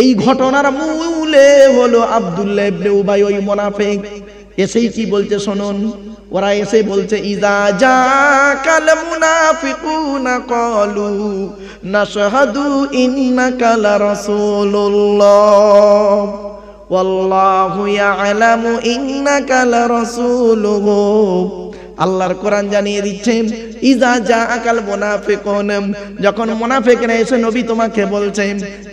এই ঘটনার মূলে হলো আব্দুল্লাহ ইবনে উবাই, ওই মুনাফিক। এসেই কি বলছে শুনুন, ওরা এসে বলছে ইজা জাকাল মুনাফিকুনা ক্বালু নাশহাদু ইন্নাকা লারাসূলুল্লাহ ওয়াল্লাহু ইয়ালামু ইন্নাকা লারাসূলুহু। আল্লাহর কোরআন জানিয়ে দিচ্ছে ইজা জাকাল মুনাফিকুন, যখন মুনাফিকরা এসে নবী তোমাকে বলছে,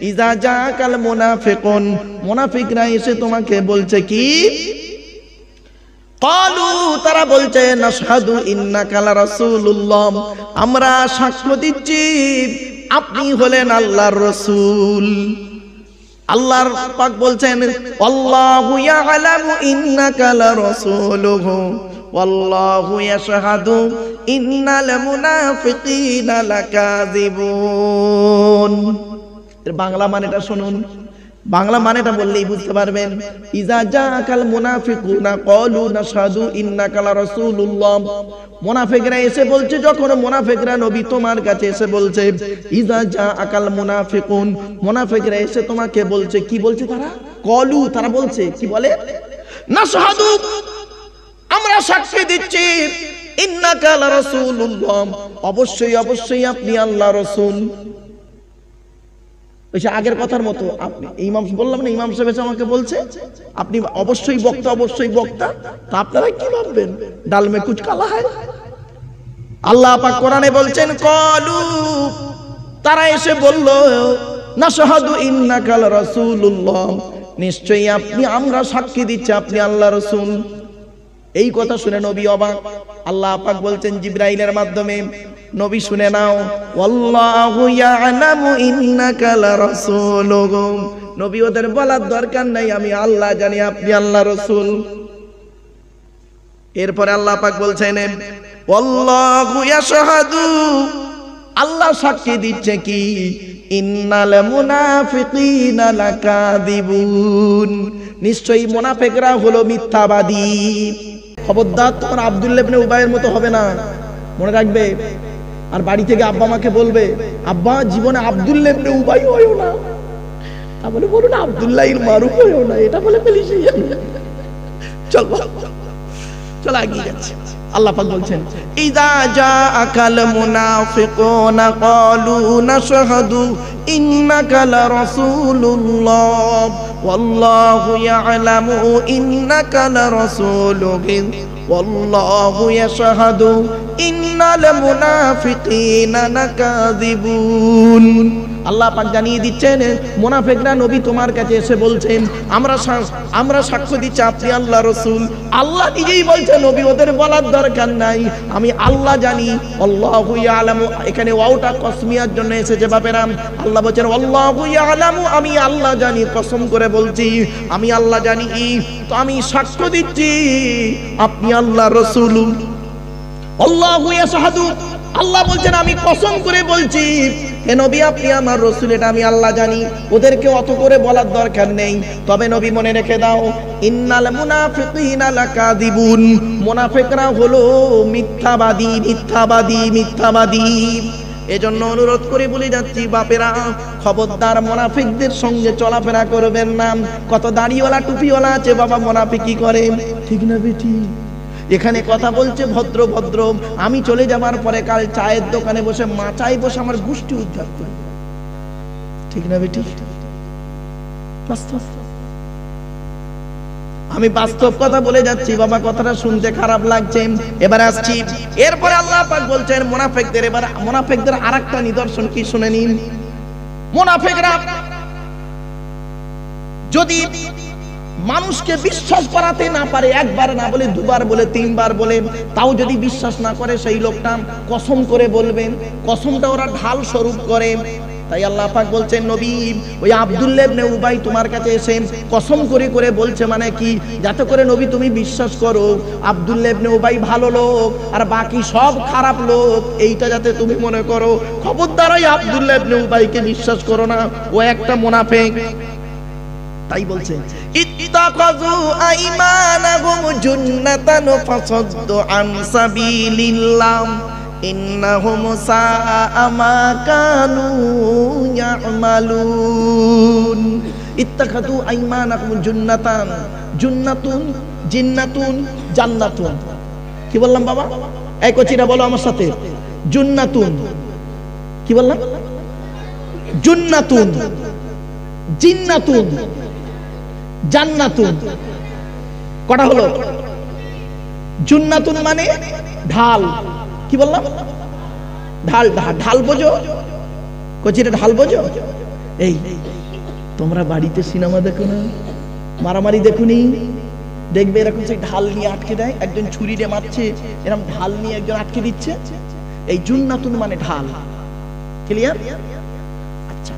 ইজা জাকাল মুনাফিকুন, মুনাফিকরা এসে তোমাকে বলছে কি? ক্বালু, তারা বলছে নাশহাদু ইন্নাকা লারাসূলুল্লাহ, আমরা সাক্ষ্য দিচ্ছি আপনি হলেন আল্লাহর রাসূল। আল্লাহর পাক বলছেন আল্লাহু ইয়ালামু ইন্নাকা লারাসূলুহু ওয়াল্লাহু ইয়াশহাদু ইন্নাল মুনাফিকিনা লাকাযিবুন। এর বাংলা মানেটা শুনুন, বাংলা মানেটা বললেই বুঝতে পারবেন। ইজা জাকাল মুনাফিকুনা ক্বালু নাশহাদু ইন্নাকা লারাসূলুল্লাহ, মুনাফিকরা এসে বলছে, যখন মুনাফিকরা নবী তোমার কাছে এসে বলছে, ইজা জাকাল মুনাফিকুন, মুনাফিকরা এসে তোমাকে বলছে, কি বলছে তারা? ক্বালু, তারা বলছে কি বলে? নাশহাদু, আমরা সাক্ষ্য দিচ্ছি ইন্নাকা লারাসূলুল্লাহ, অবশ্যই অবশ্যই আপনি আল্লাহর রাসূল। আগের কথার মতো আপনি ইমাম বললাম না, ইমাম সাহেব আমাকে বলছে আপনি অবশ্যই বক্তা, অবশ্যই বক্তা। তা আপনারা কি ভাববেন ডাল মে কুছ কালা হয়? আল্লাহ পাক কোরআনে বলছেন ক্বালু, তারা এসে বলল নাশহাদু ইন্নাকা লারাসূলুল্লাহ, নিশ্চয়ই আপনি, আমরা সাক্ষী দিচ্ছি আপনি আল্লাহর রাসূল। এই কথা শুনে নবী অবাক। আল্লাহ পাক বলছেন জিবরাইলের মাধ্যমে, নবী শুনে নাও, আল্লাহু ইয়ালামু ইন্নাকা লারাসূলুহু, নবী ওদের বলার দরকার নাই, আমি আল্লাহ জানি আপনি আল্লাহর রাসূল। এরপরে আল্লাহ পাক বলছেন আল্লাহু ইয়াশহাদু, আল্লাহ সাক্ষী দিচ্ছে কি? ইন্নাল মুনাফিকিনা লাকাযিবুন, নিশ্চয়ই মুনাফিকরা হলো মিথ্যাবাদী। খবরদার তোমার আব্দুল্লাহ ইবনে উবাইয়ের মতো হবে না, মনে রাখবে। আর বাড়ি থেকে আব্বা মাকে বলবে আব্বা জীবনে আব্দুল্লাহ ইবনে উবাই হয়ও না, তা বলে বলুন আব্দুল্লাহ ইল মারুফ হয়ও না, এটা বলে ফেলিস। চল চল এগিয়ে যাচ্ছে। আল্লাহ পাক বলছেন ইযা জাআকাল মুনাফিকুনা ক্বালু নাশহাদু ইন্নাকা লারাসূলুল্লাহ ওয়াল্লাহু ইয়ালামু ইন্নাকা লারাসূলুহু ওয়াল্লাহু ইয়াশহাদু ইন্নাল মুনাফিকিনা লাকাযিবুন। আল্লাহ পাক জানিয়ে দিচ্ছেন মুনাফিকরা নবী তোমার কাছে এসে বলছেন আমরা সাক্ষ্য দিচ্ছি আপনি আল্লাহ রাসূল। আল্লাহ নিজেই বলছেন নবী ওদের বলার দরকার নাই, আমি আল্লাহ জানি। আল্লাহু ইয়ালামু, এখানে ওয়াওটা কসমিয়ার জন্য এসেছে বাপেরাম। আল্লাহ বলেন আল্লাহু ইয়ালামু, আমি আল্লাহ জানি, কসম করে বলছি আমি আল্লাহ জানি, তো আমি সাক্ষ্য দিচ্ছি আপনি আল্লাহ রাসূল। আল্লাহু ইয়াশহাদু, আল্লাহ বলছেন আমি কসম করে বলছি হে নবী আপনি আমার রাসূল, এটা আমি আল্লাহ জানি, ওদেরকে অত করে বলার দরকার নেই। তবে নবী মনে রেখে দাও, ইন্নাল মুনাফিকিনা লাকাযিবুন, মুনাফিকরা হলো মিথ্যাবাদী, মিথ্যাবাদী, মিথ্যাবাদী। এজন্য অনুরোধ করে বলে যাচ্ছি বাপেরা, খবরদার মুনাফিকদের সঙ্গে চলাফেরা করবেন না। কত দাড়িওয়ালা টুপিওয়ালা আছে বাবা, মুনাফিকি করে, ঠিক না বেটি? এখানে কথা বলছে ভদ্র ভদ্র, আমি চলে যাবার পরে কাল চায়ের দোকানে বসে মাচায় বসে আমার গোষ্ঠী উদ্ধার করে, ঠিক না বেটি? আমি বাস্তব কথা বলে যাচ্ছি বাবা, কথাটা শুনতে খারাপ লাগছে। এবার আসছি, এরপরে আল্লাহ পাক বলছেন মুনাফিকদের, এবার মুনাফিকদের আরেকটা নিদর্শন কি শুনে নিন। মুনাফিকরা যদি মানুষকে বিশ্বাস করাতে না পারে, একবার না বলে দুবার বলে তিনবার বলে, তাও যদি বিশ্বাস না করে, সেই লোকটা কসম করে বলবেন, কসমটা ওরা ঢাল স্বরূপ করে। তাই আল্লাহ পাক বলছেন নবী, ওই আব্দুল্লাহ ইবনে উবাই তোমার কাছে এসে কসম করে করে বলছে, মানে কি, যাতে করে নবী তুমি বিশ্বাস করো আব্দুল্লাহ ইবনে উবাই ভালো লোক আর বাকি সব খারাপ লোক, এইটা যাতে তুমি মনে করো। খবরদার ওই আব্দুল্লাহ ইবনে উবাইকে বিশ্বাস করো না, ও একটা মুনাফিক। তাই বলছে ইত্তাখাযু আইমানাহুম জুন্নাতান ফাসাদ্দু আন সাবিলিল্লাহ ইন্নাহুম সাআ মা কানু ইয়ামালুন। ইত্তাখাযু আইমানাহুম জুন্নাতান, জুন্নাতুন, জিন্নাতুন, জান্নাতুন। কি বললাম বাবা? এই কচিরা বলো আমার সাথে, জুন্নাতুন। কি বললাম? জুন্নাতুন, জিন্নাতুন, জান্নাতুন। কটা হলো? জুন্নাতুন মানে ঢাল। কি বললাম? ঢাল। ঢাল বোঝো? কচিরা ঢাল বোঝো? এই তোমরা বাড়িতে সিনেমা দেখো না, মারামারি দেখুনি? দেখবে এরকম সেই ঢাল নিয়ে আটকে দেয়, একজন ছুরি দিয়ে মারছে, এরকম ঢাল নিয়ে একজন আটকে দিচ্ছে। এই জুন্নাতুন মানে ঢাল। ক্লিয়ার? আচ্ছা।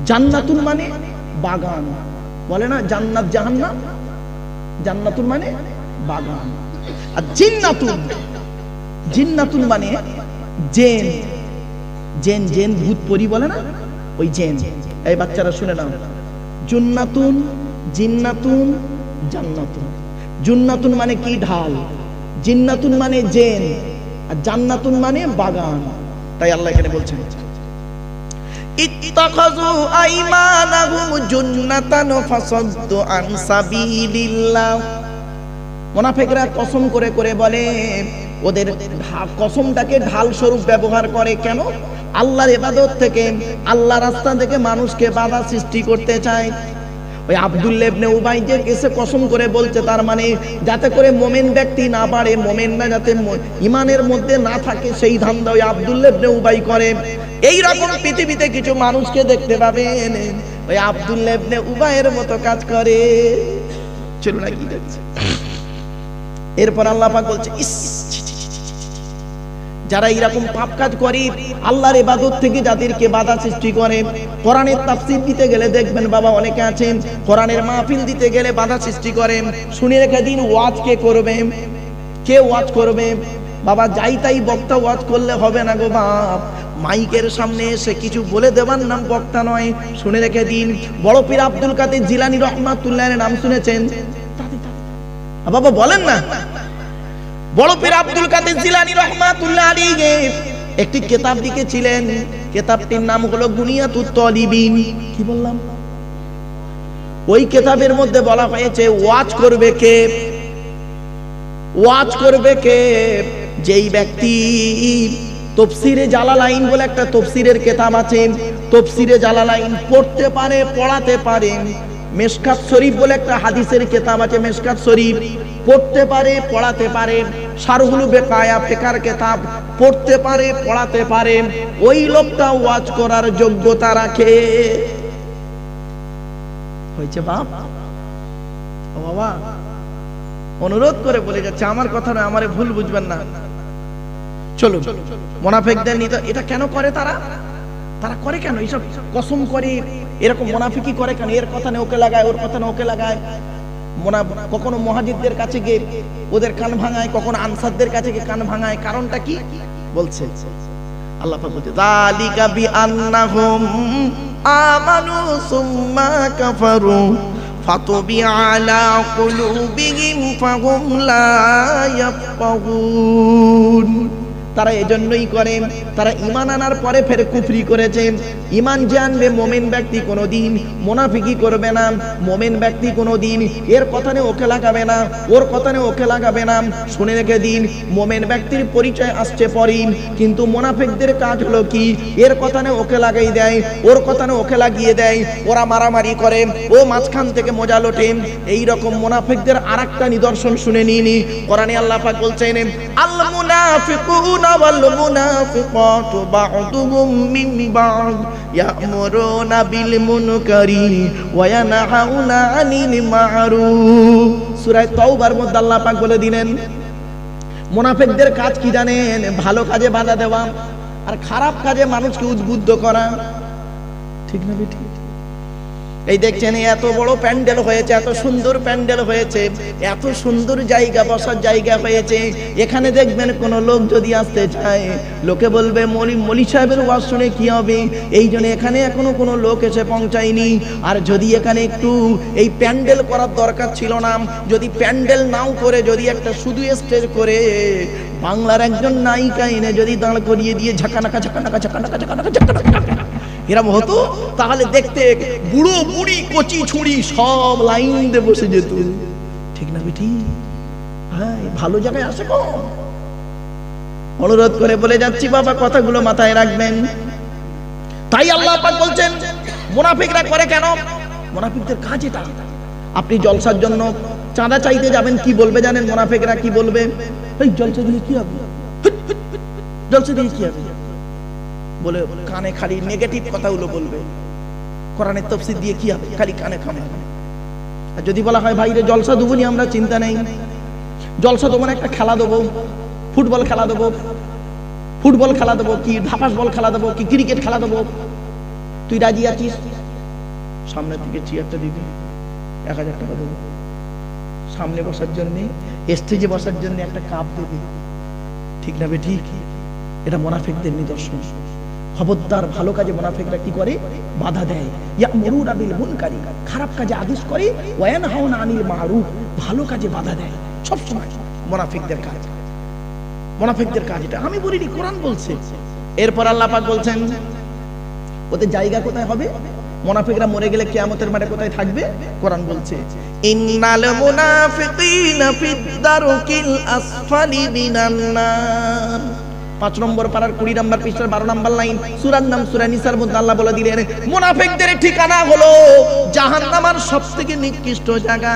জান্নাতুন মানে বাগান। বলে না জান্নাত জাহান্নাম, জান্নাতুন মানে বাগান। আর জিন্নাতুন, জিন্নাতুন মানে জেন। জেন, জেন ভূত পরি বলে না, ওই জেন। এই বাচ্চারা শুনে নাও, জুন্নাতুন, জিন্নাতুন, জান্নাতুন। জুন্নাতুন মানে কি? ঢাল। জিন্নাতুন মানে জেন, আর জান্নাতুন মানে বাগান। তাই আল্লাহ এখানে বলছেন ইত্তাখাযু আইমানাহুম জুন্নাতান ফাসাদ্দু আন সাবিলিল্লাহ। মুনাফিকরা কসম করে করে বলে, ওদের কসমটাকে ঢাল স্বরূপ ব্যবহার করে। কেন? আল্লাহর ইবাদত থেকে, আল্লাহর রাস্তা থেকে মানুষকে বাধা সৃষ্টি করতে চায়। ওই আব্দুল্লাহ ইবনে উবাই যে এসে কসম করে বলছে, তার মানে যাতে করে মোমেন ব্যক্তি না বাড়ে, মোমেন না যাতে ইমানের মধ্যে না থাকে, সেই ধান্দা ওই আব্দুল্লাহ ইবনে উবাই করে। এই রকম পৃথিবীতে কিছু মানুষকে দেখতে পাবেন ওই আব্দুল্লাহ ইবনে উবাইয়ের মতো কাজ করে। চলো না, কি দেখছে? এরপর আল্লাহ পাক বলছে, ইস, যারা এরকম পাপ কাজ করে, আল্লাহর ইবাদত থেকে যাদেরকে বাধা সৃষ্টি করে। কোরআনের তাফসীর দিতে গেলে দেখবেন বাবা, অনেকে আছেন কোরআনের মাহফিল দিতে গেলে বাধা সৃষ্টি করেন। শুনে রেখে দিন, ওয়াজ কে করবে? কে ওয়াজ করবে? বাবা যাই তাই বক্তা ওয়াজ করলে হবে না গো বাপ। মাইকের সামনে এসে কিছু বলে দেওয়ার নাম বক্তা নয়। শুনে রেখে দিন, বড় পীর আব্দুল কাদের জিলানী রহমাতুল্লাহের নাম শুনেছেন? বাবা বলেন না। বড় পীর আব্দুল কাদের জিলানী রাহমাতুল্লাহ আলাইহি একটি কিতাব লিখেছিলেন, কিতাবটির নাম হলো বুনিয়াতুত তালিবিন। কি বললাম? ওই কিতাবের মধ্যে বলা হয়েছে ওয়াজ করবে কে? ওয়াজ করবে কে? যেই ব্যক্তি তাফসীরে জালালাইন বলে একটা তাফসীরের কিতাব আছে, তাফসীরে জালালাইন পড়তে পারে, পড়াতে পারে। মিশকাত শরীফ বলে একটা হাদিসের কিতাব আছে, মিশকাত শরীফ পড়তে পারে, পড়াতে পারে। শারহুল বেকায়া ফিকার কিতাব পড়তে পারে, পড়াতে পারে। ওই লোকটা ওয়াজ করার যোগ্যতা রাখে। হয়েছে বাপ? ও বাবা, অনুরোধ করে বলে যাচ্ছে, আমার কথা না, আমারে ভুল বুঝবেন না। চলো, মুনাফিকদের নিতে এটা কেন করে তারা? তারা করে কেন এইসব? কসম করে এরকম মুনাফিকি করে কেন? এর কথা না ওকে লাগায়, ওর কথা না ওকে লাগায়। কখনো মুহাজিরদের কাছে গিয়ে ওদের কান ভাঙায়, কখনো আনসারদের কাছে গিয়ে কান ভাঙায়। কারণটা কি? বলছে আল্লাহ পাক বলছে যালিকা বিআন্নাহুম আমানু সুম্মা কাফারু ফাতুবিআ আলা কুলুবিহিম ফাহুম লা ইয়াফকাহুন। তারা এজন্যই করে, তারা ঈমান আনার পরে ফের কুফরি করেছে। ঈমান যে আনবে মুমিন ব্যক্তি কোনোদিন মুনাফিকি করবে না। মুমিন ব্যক্তি কোনোদিন এর কথা নিয়ে ওকে লাগাবে না, ওর কথা নিয়ে ওকে লাগাবে না। শুনে রেখে দিন, মুমিন ব্যক্তির পরিচয় আসছে পরে, কিন্তু মুনাফিকদের কাজ হলো কি, এর কথা নিয়ে ওকে লাগাই দেয়, ওর কথা নিয়ে ওকে লাগিয়ে দেয়, ওরা মারামারি করে, ও মাঝখান থেকে মজা লোটে। এই রকম মুনাফিকদের আরেকটা নিদর্শন শুনে নিনি। কোরআনে আল্লাহ পাক বলছেন আল মুনাফিকুন ওয়াল মুনাফিকাতু বা'দুহুম মিন বা'দ ইয়া'মুরুনা বিল মুনকারি ওয়া ইয়ানহাউনা আনিল মা'রুফ। সূরা তাওবার মধ্যে আল্লাহ পাক বলে দিলেন মুনাফিকদের কাজ কি জানেন? ভালো কাজে বাধা দেওয়া আর খারাপ কাজে মানুষকে উদ্বুদ্ধ করা। ঠিক না বেটি? এই দেখছেন এত বড় প্যান্ডেল হয়েছে, এত সুন্দর প্যান্ডেল হয়েছে, এত সুন্দর জায়গা, বসার জায়গা হয়েছে। এখানে দেখবেন কোন লোক যদি আসতে চায়, লোকে বলবে মৌলী সাহেবের ওয়াজ শুনে কি হবে, এই জন্য এখানে এখনো কোনো লোক এসে পৌঁছায়নি। আর যদি এখানে একটু এই প্যান্ডেল করার দরকার ছিল না, যদি প্যান্ডেল নাও করে, যদি একটা শুধু স্টেজ করে বাংলার একজন নায়িকা এনে যদি দাঁড় করিয়ে দিয়ে ঝাঁকানাকা ঝাঁকানাকা ঝাঁকানাকা ঝাঁকানাকা ঝাঁকানাকা এরকম হতো, তাহলে দেখতে বুড়ো বুড়ি কচি ছুড়ি সব লাইন দিয়ে বসে যেত। ঠিক না বেটি? হ্যাঁ, ভালো জায়গায় আসে কম। অনুরোধ করে বলে যাচ্ছি বাবা, কথাগুলো মাথায় রাখবেন। তাই আল্লাহ পাক বলছেন মুনাফিকরা করে কেন? মুনাফিকদের কাজ এটা। আপনি জলসার জন্য চাঁদা চাইতে যাবেন, কি বলবে জানেন? মুনাফিকরা কি বলবে? এই জলসা দিয়ে কি হবে, জলসা দিয়ে কি হবে বলে কানে খালি নেগেটিভ কথাগুলো বলবে। কোরআনের তাফসীর দিয়ে কি হবে, খালি কানে খামে। আর যদি বলা হয় ভাই রে জলসা দেবো নি, আমরা চিন্তা নেই, জলসা দেবো না, একটা খেলা দেবো, ফুটবল খেলা দেবো, ফুটবল খেলা দেবো কি ধাপাস বল খেলা দেবো কি ক্রিকেট খেলা দেবো, তুই রাজি আছিস? সামনে থেকে চেয়ারটা দিবি, 1000 টাকা দেবো। সামনে বসার জন্য, স্টেজে বসার জন্য একটা কাপ দেবে। ঠিক না বে ঠিক? এটা মুনাফিকদের নিদর্শন। খবরদার, ভালো কাজে মুনাফিকরা কি করে? বাধা দেয়। ইয়া'মুরুনা বিল মুনকারি, খারাপ কাজে আদেশ করে, ওয়া ইয়ানহাউনা আনিল মা'রুফ, ভালো কাজে বাধা দেয়। সব সময় মুনাফিকদের কাজ, মুনাফিকদের কাজ এটা। আমি বলিনি, কোরআন বলছে। এরপর আল্লাহ পাক বলছেন ওদের জায়গা কোথায় হবে? মুনাফিকরা মরে গেলে কিয়ামতের মাঠে কোথায় থাকবে? কোরআন বলছে ইন্নাল মুনাফিকিনা ফিদ দারকিল আসফালি মিনান নার। 5 নম্বর পারার 20 নম্বর পৃষ্ঠার 12 নম্বর লাইন, সূরার নাম সূরা নিসার মধ্যে আল্লাহ বলে দিলেন মুনাফিকদের ঠিকানা হলো জাহান্নামের সবথেকে নিকৃষ্ট জায়গা।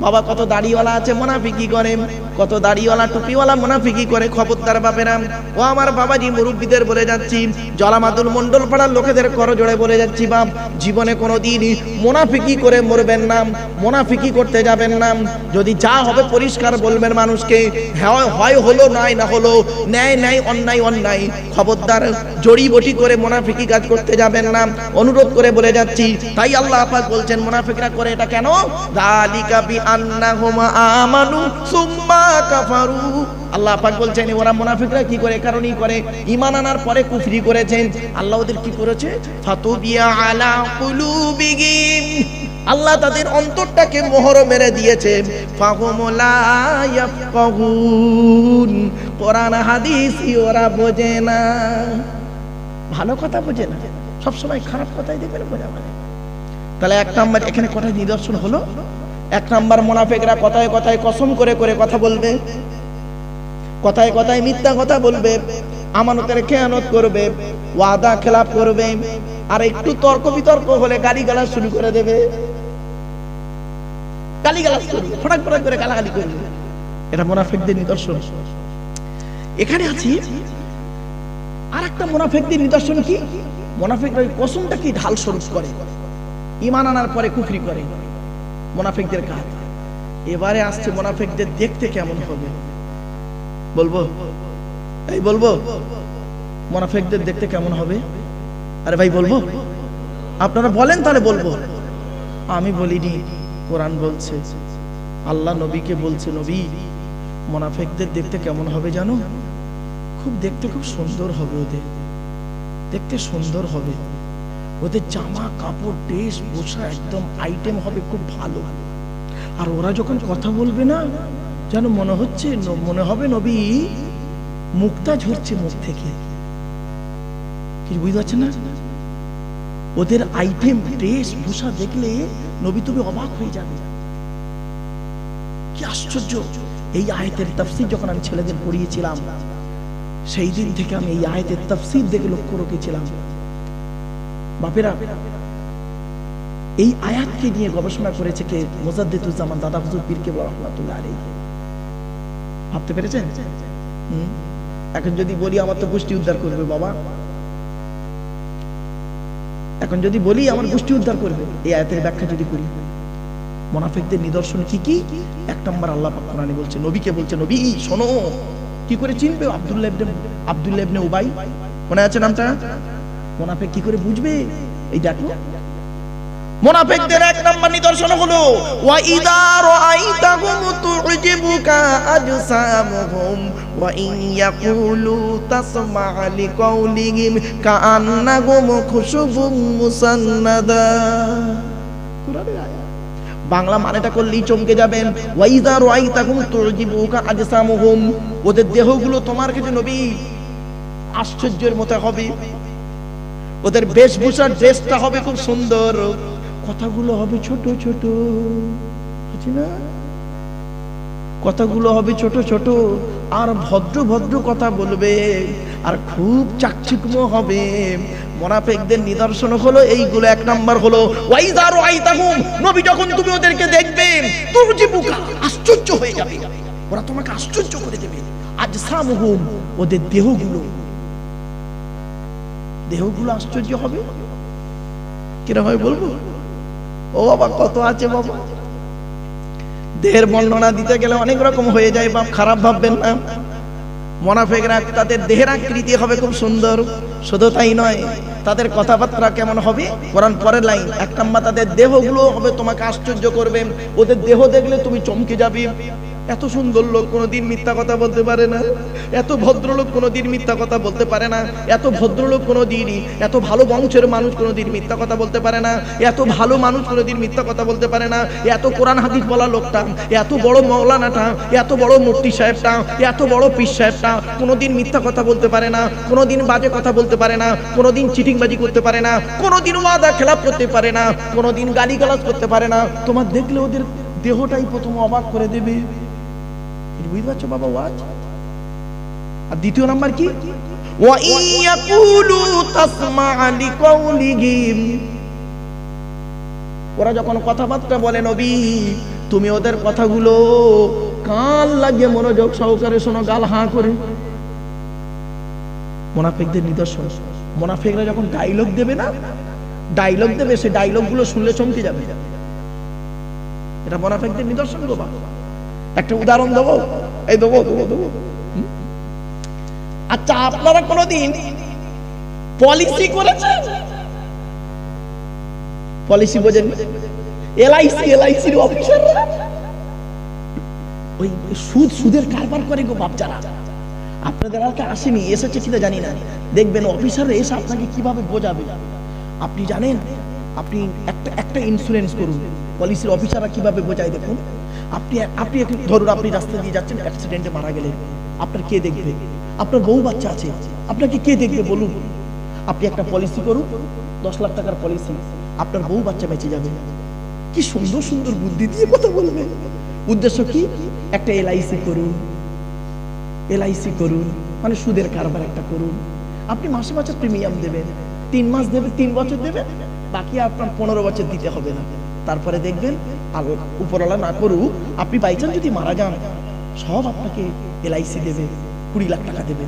বাবা, কত দাড়িওয়ালা আছে মুনাফিকি করে, কত দাড়িওয়ালা টুপিওয়ালা মুনাফিকি করে। খবরদার বাপেরা ও আমার বাবাজি, মুরব্বীদের বলে যাচ্ছি, জলামাদুল মন্ডল পাড়ার লোকেদের করজোড়ে বলে যাচ্ছি, বাপ জীবনে কোনোদিন মুনাফিকি করে মরবেন না, মুনাফিকি করতে যাবেন না। যদি যা হবে পরিষ্কার বলবেন মানুষকে, হয় হলো, নয় না হলো, ন্যায় ন্যায়, অন্যায় অন্যায়। খবরদার জড়িবটি করে মুনাফিকি কাজ করতে যাবেন না, অনুরোধ করে বলে যাচ্ছি। তাই আল্লাহ পাক বলছেন মুনাফিকরা করে এটা কেন? যালিকা বিআন্নাহুম আমানু সুম্মা কাফারু। আল্লাহ পাক বলছেন ওরা মুনাফিকরা কি করে? কারণই করে ঈমান আনার পরে কুফরি করেছেন। আল্লাহ ওদের কি করেছে? ফাতুবিয়া আলা কুলুবিহিম, আল্লাহ তাদের অন্তরটাকে মোহর মেরে দিয়েছে। ফাহুম লা ইয়াফকাহুন, কোরআন হাদিস ওরা বোঝে না, ভালো কথা বোঝে না, সব সময় খারাপ কথাই দেখবেন বোঝা মানে। তাহলে 1 নাম্বার এখানে কথায় নিদর্শন হলো, 1 নাম্বার মুনাফিকরা কথায় কথায় কসম করে করে কথা বলবে, কথায় কথায় মিথ্যা কথা বলবে, আমানতের খেয়ানত করবে, ওয়াদা খেলাপ করবে, আর একটু তর্ক বিতর্ক হলে গালিগালাজ শুরু করে দেবে, গালিগালাজ করবে, ফটাক ফটাক করে গালাগালি করবে। এটা মুনাফিকদের নিদর্শন। এখানে আছি আরেকটা মুনাফিকদের নিদর্শন কি? মুনাফিকরা কসমটা কি ঢাল স্বরূপ করে, ঈমান আনার পরে কুফরি করে, মুনাফিকদের কাজ। এবারে আসছে মুনাফিকদের দেখতে কেমন হবে বলবো, এই বলবো মুনাফিকদের দেখতে কেমন হবে? আরে ভাই বলবো, আপনারা বলেন তাহলে বলবো। আমি বলিনি, কোরআন বলছে, আল্লাহ নবীকে বলছে, নবী মুনাফিকদের দেখতে কেমন হবে জানো? খুব দেখতে খুব সুন্দর হবে, ওদের দেখতে সুন্দর হবে, ওদের জামা কাপড় ড্রেস পোশাক একদম আইটেম হবে খুব ভালো। আর ওরা যখন কথা বলবে না, যেন মনে হবে নবী মুক্তা ঝরছে মুখ থেকে। কি বুঝতে পারছেন না? ওদের আইটেম ড্রেস ভূষা দেখলে নবী তুমি অবাক হয়ে যাবে। কি আশ্চর্য! এই আয়াতের তাফসীর যখন আমি ছেলেদের পড়িয়েছিলাম, সেই দিন থেকে আমি এই আয়াতের তাফসীর দেখে লক্ষ্য রেখেছিলাম। বাপেরা, এই আয়াতকে নিয়ে গবেষণা করেছে কে? মুজাদ্দিদুজ্জামান দাদা হুজুর পীর কেবলা রাহমাতুল্লাহ আলাইহি। ভাবতে পেরেছেন? এখন যদি বলি আমার তো গোষ্ঠী উদ্ধার করবে বাবা, এখন যদি বলি আমার গোষ্ঠী উদ্ধার করবে। এই আয়াতের ব্যাখ্যা যদি করি, মুনাফিকদের নিদর্শন কি কি? এক নম্বর আল্লাহ পাক কোরআনে বলছে, নবীকে বলছে, নবী শোনো। কি করে চিনবে? আব্দুল্লাহ ইবনে উবাই, মনে আছে নামটা? মুনাফিক কি করে বুঝবে? এই দেখো, মুনাফিকদের এক নম্বর নিদর্শন হলো ওয়া ইযা রাআইতাহুম তু'জিবুকা আজসামুহুম ওয়া ইন ইয়াকুলু তাসমা' লিকাউলিহিম কাআন্নাহুম খুশুবুম মুসান্নাদা। কুরআনের আয়াত, বাংলা মানেটা করলেই চমকে যাবেন। ওয়া ইযা রাআইতাহুম তু'জিবুকা আজসামুহুম, ওদের দেহগুলো তোমার কাছে নবী আশ্চর্যের মতো হবে, ওদের বেশভূষার ড্রেসটা হবে খুব সুন্দর, কথাগুলো হবে ছোট ছোট, বুঝছি না? কথাগুলো হবে ছোট ছোট, আর ভদ্র ভদ্র কথা বলবে, আর খুব চাকচিক্য হবে। মুনাফিকদের নিদর্শন হলো এইগুলো। এক নাম্বার হলো ওয়াইযা রাআইতাহুম, নবী যখন তুমি ওদেরকে দেখবে, তুরজিবুকা, আশ্চর্য হয়ে যাবে, ওরা তোমাকে আশ্চর্য করে দেবে। আজসামুহুম, ওদের দেহগুলো আশ্চর্য হবে। কিরকম হয় বলবো? ও বাবা, কত আছে বাবা, দেহের বর্ণনা দিতে গেলে অনেক রকম হয়ে যায় বাপ, খারাপ ভাববেন না। মুনাফিকরা তাদের দেহের আকৃতি হবে খুব সুন্দর, শুধু তাই নয়, তাদের কথাবার্তা কেমন হবে? কোরআন পরের লাইন, এক নাম্বার তাদের দেহগুলো হবে তোমাকে আশ্চর্য করবে, ওদের দেহ দেখলে তুমি চমকে যাবে। এত সুন্দর লোক কোনোদিন মিথ্যা কথা বলতে পারে না, এত ভদ্রলোক কোনোদিন মিথ্যা কথা বলতে পারে না, এত ভদ্রলোক কোনোদিনই, এত ভালো বংশের মানুষ কোনোদিন মিথ্যা কথা বলতে পারে না, এত ভালো মানুষ কোনোদিন মিথ্যা কথা বলতে পারে না, এত কোরআন হাদিস বলা লোকটা, এত বড় মাওলানাটা, এত বড় মুফতি সাহেবটা, এত বড় পীর সাহেবটা কোনোদিন মিথ্যা কথা বলতে পারে না, কোনোদিন বাজে কথা বলতে পারে না, কোনোদিন চিটিংবাজি করতে পারে না, কোনোদিন ওয়াদা খেলাপ করতে পারে না, কোনোদিন গালিগালাজ করতে পারে না। তোমার দেখলে ওদের দেহটাই প্রথম অবাক করে দেবে। বুঝতে পারছো বাবা ওয়াজ? আর দ্বিতীয় নাম্বার কি? ওয়া ইয়াকুলু তাসমা' লিকাউলিহিম, ওরা যখন কথাবার্তা বলে নবী, তুমি ওদের কথাগুলো কান লাগিয়ে মনোযোগ সহকারে শোনো, গাল হাঁ করে। মুনাফিকদের নিদর্শন, মুনাফিকরা যখন ডায়লগ দেবে না, ডায়লগ দেবে, সেই ডায়লগগুলো শুনলে চমকে যাবে। এটা মুনাফিকদের নিদর্শন গো বাবা। একটা উদাহরণ দেবো, এই দেবো। আচ্ছা, আপনারা কোনদিন পলিসি করেছেন? পলিসি বোঝেন? এলআইসির অফিসাররা ওই সুদের কারবার করে গো বাপ। যারা আপনাদের এলাকায় আসেনি, এসেছে কিনা জানি না, দেখবেন অফিসাররা এসে আপনাকে কিভাবে বোঝাবে। আপনি জানেন, আপনি একটা ইন্স্যুরেন্স করুন, পলিসির অফিসাররা কিভাবে বোঝায় দেখুন। আপনি ধরুন আপনি রাস্তা দিয়ে যাচ্ছেন, অ্যাক্সিডেন্টে মারা গেলেন, আপনার কে দেখবে? আপনার বউ বাচ্চা আছে, আপনাকে কে দেখবে বলুন? আপনি একটা পলিসি করুন, 10 লাখ টাকার পলিসি, আপনার বউ বাচ্চা বেঁচে যাবে। কি সুন্দর সুন্দর বুদ্ধি দিয়ে কথা বলবে। উদ্দেশ্য কি? একটা এলআইসি করুন, মানে সুদের কারবার একটা করুন। আপনি মাসে মাসে প্রিমিয়াম দেবেন, 3 মাস দেবেন, 3 বছর দেবেন, বাকি আপনার 15 বছর দিতে হবে না। তারপরে দেখবেন, আর উপরওয়ালা না করুক, আপনি বাইচান যদি মারা যান, সব আপনাকে এলআইসি দেবে, 20 লাখ টাকা দেবে।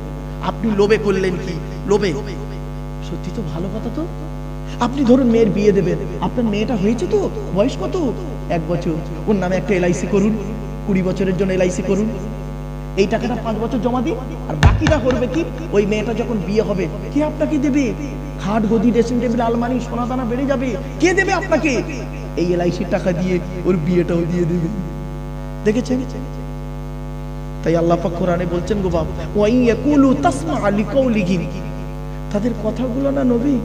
আপনি লোভে করলেন কি? লোভে। সত্যি তো ভালো কথা তো। আপনি ধরুন মেয়ের বিয়ে দেবেন, আপনার মেয়েটা হয়েছে তো, বয়স কত? 1 বছর, ওর নামে একটা এলআইসি করুন, 20 বছরের জন্য এলআইসি করুন। এই টাকাটা 5 বছর জমা দিন, আর বাকিটা করবে কি? ওই মেয়েটা যখন বিয়ে হবে, কে আপনাকে দেবে? খাট গদি ড্রেসিং টেবিল আলমারি সোনা দানা বেড়ে যাবে, কে দেবে আপনাকে? এই এলআইসির টাকা দিয়ে ওর বিয়েটাও দিয়ে দেবে। দেখেছেন? তাই আল্লাহ পাক কোরআনে বলছেন গো বাপ, ওয়া ইয়াকুলু তাসমা'আ লিকাউলিহিম, তাদের কথাগুলো না নবী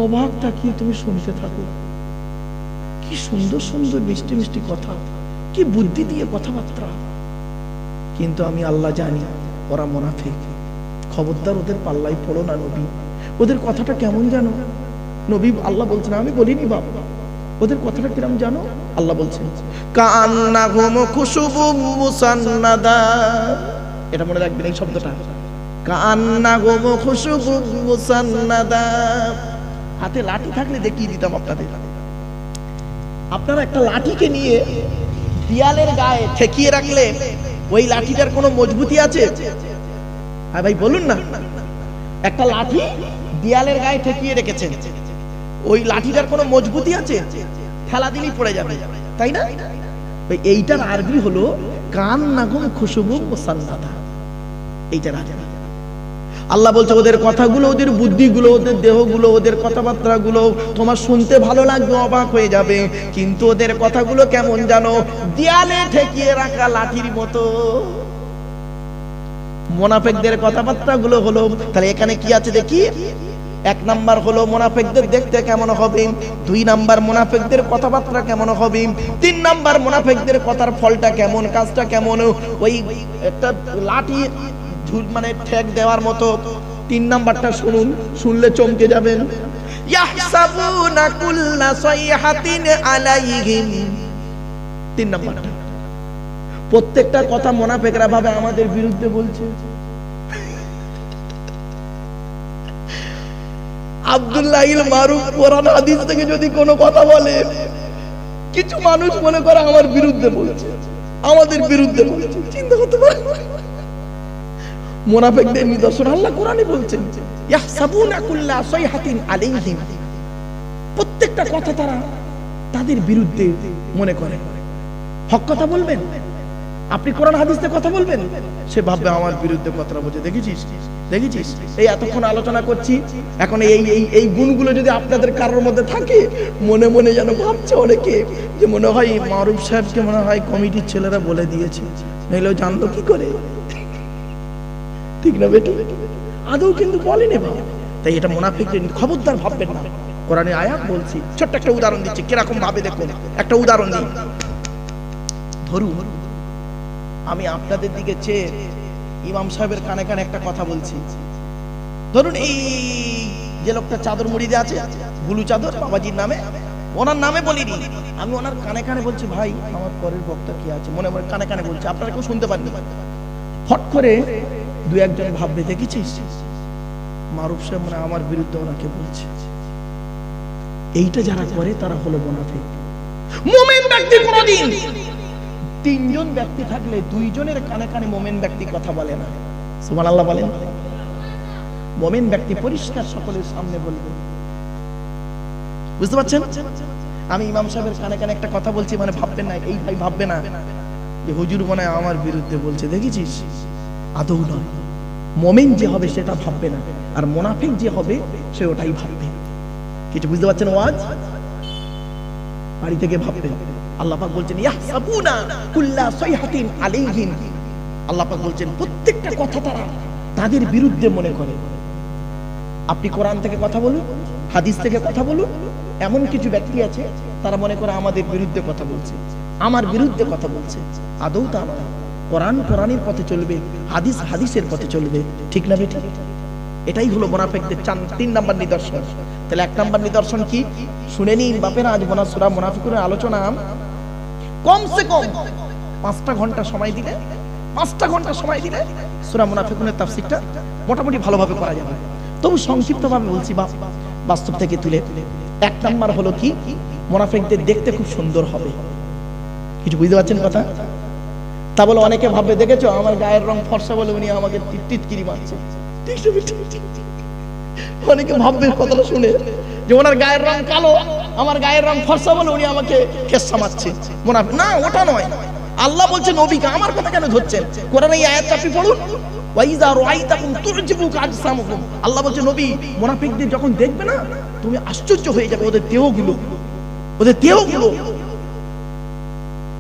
অবাক তাকিয়ে তুমি শুনতে থাকো, কি সুন্দর সুন্দর মিষ্টি মিষ্টি কথা, কি বুদ্ধি দিয়ে কথাবার্তা। কিন্তু আমি আল্লাহ জানি ওরা মুনাফিক। খবরদার ওদের পাল্লাই পড়ো না নবী। ওদের কথাটা কেমন জানো নবী? আল্লাহ বলছেন, আমি বলিনি বাবা, ওদের কথাটা কিরম জানো? আল্লাহ বলছেন কান্নাহুম খুশুবুম মুসান্নাদা। এটা মনে রাখবেন এই শব্দটা, কান্নাহুম খুশুবুম মুসান্নাদা। হাতে লাঠি থাকলে দেখিয়ে দিতাম আপনাদের। আপনারা একটা লাঠিকে নিয়ে দেয়ালের গায়ে ঠেকিয়ে রাখলে ওই লাঠিটার কোনো মজবুতি আছে? হ্যাঁ ভাই বলুন না। একটা লাঠি দেয়ালের গায়ে ঠেকিয়ে রেখেছেন, ওই লাঠিটার কোনো মজবুতি আছে? ঠেলা দিলেই পড়ে যাবে, তাই না? এইটার আরবি হলো কান্নাহুম খুশুবুম মুসান্নাদা। এইটার আরবি। আল্লাহ বলছে ওদের কথাগুলো, ওদের বুদ্ধিগুলো, ওদের দেহগুলো, ওদের কথাবার্তাগুলো তোমার শুনতে ভালো লাগবে, অবাক হয়ে যাবে, কিন্তু ওদের কথাগুলো কেমন জানো? দেয়ালে ঠেকিয়ে রাখা লাঠির মতো। মুনাফিকদের কথাবার্তাগুলো হলো, তাহলে এখানে কি আছে দেখি? এক নাম্বার হলো মুনাফিকদের দেখতে কেমন হবে, দুই নাম্বার মুনাফিকদের কথাবার্তা কেমন হবে, তিন নাম্বার মুনাফিকদের কথার ফলটা কেমন, কাজটা কেমন। ওই একটা লাঠি মানে ঠেক দেওয়ার মতো। তিন নাম্বারটা শুনুন, শুনলে চমকে যাবেন। ইয়াহসাবুনা কুল্লা সাইহাতিন আলাইহিম। তিন নাম্বারটা, প্রত্যেকটা কথা মুনাফিকরা ভাবে আমাদের বিরুদ্ধে বলছে। আব্দুল্লাহ ইল মারুফ কোরআন হাদিস থেকে যদি কোনো কথা বলে, কিছু মানুষ মনে করে আমার বিরুদ্ধে বলছে, আমাদের বিরুদ্ধে বলছে। চিন্তা করতে পারেন মুনাফিকদের নিদর্শন আল্লাহ কোরআনে বলছেন, ইয়াহসাবুনা কুল্লা সাইহাতিন আলাইহিম। প্রত্যেকটা কথা তারা তাদের বিরুদ্ধে মনে করে। হক কথা বলবেন, আপনি কোরআন হাদিসে কথা বলবেন, সে ভাববে আমার বিরুদ্ধে কথা বলছে। দেখেছিস দেখেছিস, এই এতক্ষণ আলোচনা করছি, এখন এই গুণগুলো যদি আপনাদের কারোর মধ্যে থাকে, মনে মনে যেন ভাবছে অনেকে যে মনে হয় মারুফ সাহেবকে মনে হয় কমিটির ছেলেরা বলে দিয়েছে, নইলে জানতো কি করে। ঠিক না বেটা? আদৌ কিন্তু বলেনি বাবা। তাই এটা মুনাফিকদের খবরদার ভাববেন না। কোরআনে আয়াত বলছি, ছোট্ট একটা উদাহরণ দিচ্ছি কিরকম ভাবে দেখুন। একটা উদাহরণ দিই, ধরুন আমি আপনাদের দিকে চেয়ে ইমাম সাহেবের কানে কানে একটা কথা বলছি। ধরুন এই যে লোকটা চাদর মুড়ি দিয়ে আছে, বুলু চাদর, বাবাজির নামে, ওনার নামে বলিনি, আমি ওনার কানে কানে বলছি, ভাই আমার পরের বক্তা কি আছে, মনে মনে কানে কানে বলছি, আপনারা কেউ শুনতে পারেন। হট করে দু একজন ভাববে, দেখেছিস মারুফ সাহেব মানে আমার বিরুদ্ধে ওনাকে বলছে। এইটা যারা করে তারা হলো মুনাফিক। মুমিন ব্যক্তি কোনদিন তিনজন ব্যক্তি থাকলে দুইজনের কানে কানে মুমিন ব্যক্তি কথা বলে না। সুবহানাল্লাহ বলেন। মুমিন ব্যক্তি পরিষ্কার সকলের সামনে বলবে। বুঝতে পারছেন? আমি ইমাম সাহেবের কানে কানে একটা কথা বলছি, মানে ভাববেন না, এই ভাই ভাববে না যে হুজুর মনে হয় আমার বিরুদ্ধে বলছে। দেখেছিস? আদৌ নয়। মুমিন যে হবে সেটা ভাববে না, আর মুনাফিক যে হবে সে ওটাই ভাববে। কিছু বুঝতে পারছেন? ওয়াজ বাড়ি থেকে ভাববে। আল্লাহ পাক বলছেন ইয়াহসাবুনা কুল্লা সাইহাতিন আলাইহিম। আল্লাহ পাক বলছেন প্রত্যেকটা কথা তারা তাদের বিরুদ্ধে মনে করে। আপনি কোরআন থেকে কথা বলুন, হাদিস থেকে কথা বলুন, এমন কিছু ব্যক্তি আছে তারা মনে করে আমাদের বিরুদ্ধে কথা বলছে, আমার বিরুদ্ধে কথা বলছে। আদৌ তা নয়। কোরআন কোরআনের পথে চলবে, হাদিস হাদিসের পথে চলবে। ঠিক না বেটা? এটাই হলো মুনাফিকদের তিন নাম্বার নিদর্শন। তাহলে এক নাম্বার নিদর্শন কি শুনে নিন বাপেরা। আজ সূরা মুনাফিকুনের আলোচনা কমসে কম 5টা ঘন্টা সময় দিলে, 5টা ঘন্টা সময় দিলে সূরা মুনাফিকুনের তাফসীরটা মোটামুটি ভালোভাবে করা যাবে। তবু সংক্ষিপ্তভাবে বলছি বাস্তব থেকে তুলে। এক নাম্বার হলো কি, মুনাফিকদের দেখতে খুব সুন্দর হবে। কিছু বুঝতে পারছেন কথা? তা বলে অনেকে ভাববে, দেখেছো আমার গায়ের রং ফর্সা বলে উনি আমাকে টিটকিরি মারছে। অনেকে ভাববে কথাটা শুনে যে ওনার গায়ের রং কালো, আমার গায়ের রং ফর্সা বলে উনি আমাকে কেসা মারছে। মুনাফিক না, ওটা নয়। আল্লাহ বলছে নবীকে আমার কথা কেন ধরছেন? কোরআনে এই আয়াতটা আপনি পড়ুন, ওয়াইজা রাআইতাকুম তুরজিবুকা আজসামুকুম। আল্লাহ বলছে নবী মুনাফিকদের যখন দেখবে না, তুমি আশ্চর্য হয়ে যাবে ওদের দেহগুলো, ওদের দেহগুলো।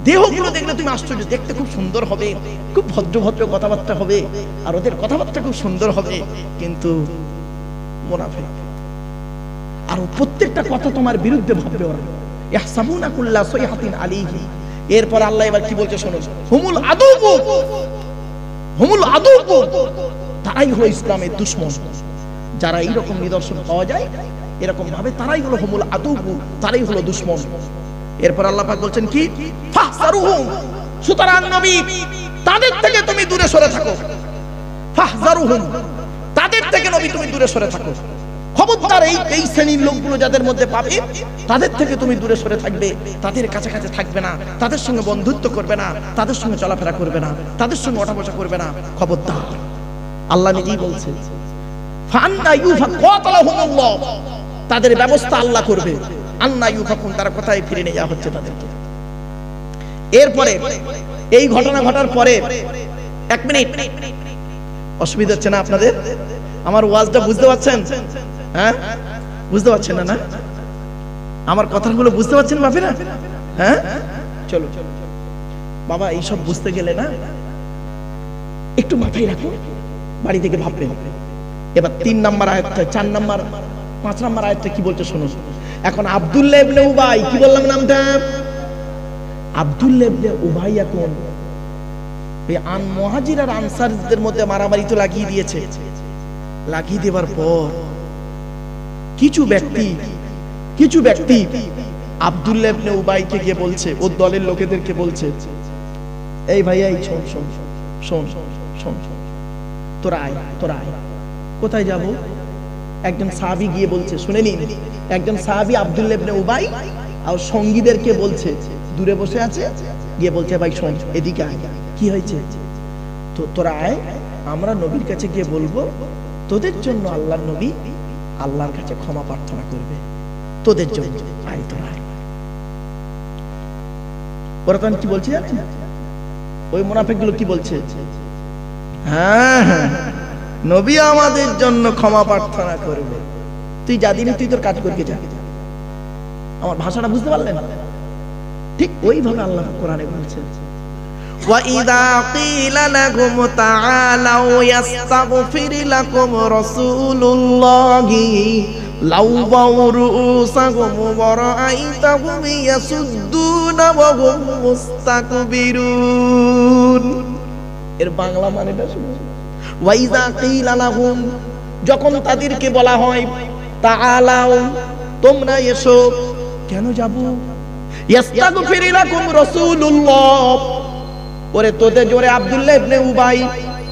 দেহগুলো দেখলে তুমি আশ্চর্য, দেখতে খুব সুন্দর হবে, খুব ভদ্র ভদ্র কথাবার্তা হবে, আর ওদের কথাবার্তা খুব সুন্দর হবে, কিন্তু মুনাফিক। আর প্রত্যেকটা কথা তোমার বিরুদ্ধে ভাববে ওরা। ইয়াহসাবুনা কুল্লা সাইহাতিন আলাইহি। এরপর আল্লাহ এবার কি বলছে শোনো, হুমুল আদুবু, হুমুল আদুবু, তারাই হলো ইসলামের দুশমন। যারা এইরকম নিদর্শন পাওয়া যায় এরকম ভাবে, তারাই হলো হুমুল আদুবু, তারাই হলো দুশমন। এরপর আল্লাহ পাক বলছেন কি, ফাহজারুহুম, সুতরাং নবী তাদের থেকে তুমি দূরে সরে থাকো। ফাহজারুহুম, তাদের থেকে নবী তুমি দূরে সরে থাকো। খবরদার এই শ্রেণীর লোকগুলো যাদের মধ্যে পাবে তাদের থেকে তুমি দূরে সরে থাকবে, তাদের কাছাকাছি থাকবে না, তাদের সঙ্গে বন্ধুত্ব করবে না, তাদের সঙ্গে চলাফেরা করবে না, তাদের সঙ্গে ওঠা বসা করবে না। খবরদার, আল্লাহ নিজেই বলছে ফান্না ইউফাকুল্লাহ, তাদের ব্যবস্থা আল্লাহ করবে। আন্না ইউফাকুন, তারা কোথায় ফিরে নিয়ে যাওয়া হচ্ছে তাদেরকে। এরপরে এই ঘটনা ঘটার পরে, এক মিনিট, অসুবিধা হচ্ছে না আপনাদের? আমার ওয়াজটা বুঝতে পারছেন? হ্যাঁ, বুঝতে পারছেন না? আমার কথাগুলো বুঝতে পারছেন বাপেরা? হ্যাঁ, চলো বাবা, এইসব বুঝতে গেলে না একটু মাথায় রাখো, বাড়ি থেকে ভাববেন। এবার 3 নম্বর আয়াতটা, 4 নম্বর, 5 নম্বর আয়াতটা কি বলছে শোনো। এখন আব্দুল্লাহ ইবনে উবাই, কি বললাম নামটা? আব্দুল্লাহ ইবনে উবাই এখন এই মুহাজির আর আনসারদের মধ্যে মারামারি তো লাগিয়ে দিয়েছে। লাগিয়ে দেওয়ার পর কিছু ব্যক্তি আব্দুল্লাহ ইবনে উবাইকে গিয়ে বলছে, ওর দলের লোকেদেরকে বলছে, এই ভাইয়া, এই শোন শোন শোন শোন শোন, তোরা আয়। কোথায় যাব? একজন সাহাবী গিয়ে বলছে, শুনে নিন, একজন সাহাবী আব্দুল্লাহ ইবনে উবাই আর সঙ্গীদেরকে বলছে, দূরে বসে আছে, গিয়ে বলছে, ভাই শোন, এদিকে আয়। কি হয়েছে? তো তোরা আয়, আমরা নবীর কাছে গিয়ে বলবো তোদের জন্য আল্লাহর নবী আল্লাহর কাছে ক্ষমা প্রার্থনা করবে, তোদের জন্য। আয় তোরা আয়। ওরা তখন কি বলছে জানেন? ওই মুনাফিকগুলো কি বলছে? হ্যাঁ, নবী আমাদের জন্য ক্ষমা প্রার্থনা করবে, তুই যা দিবি, তুই তোর কাজ করকে যা। আমার ভাষাটা বুঝতে পারলেন? ঠিক ওইভাবে আল্লাহ কোরআনে বলছে, وَإِذَا قِيلَ لَهُمْ تَعَالَوْا يَسْتَغْفِرْ لَكُمْ رَسُولُ اللَّهِ لَوَّوْا رُءُوسَهُمْ وَرَأَيْتَهُمْ يَصُدُّونَ وَهُمْ مُسْتَكْبِرُونَ। এর বাংলা মানেটা শুনুন। ওয়াইজা কিলা লাহুম, যখন তাদেরকে বলা হয়, তাআলাও, তোমরা এসো। কেন যাব? ইস্তাগফির লাকুম রাসূলুল্লাহ, ওরে তোদের জোরে আব্দুল্লাহ ইবনে উবাই,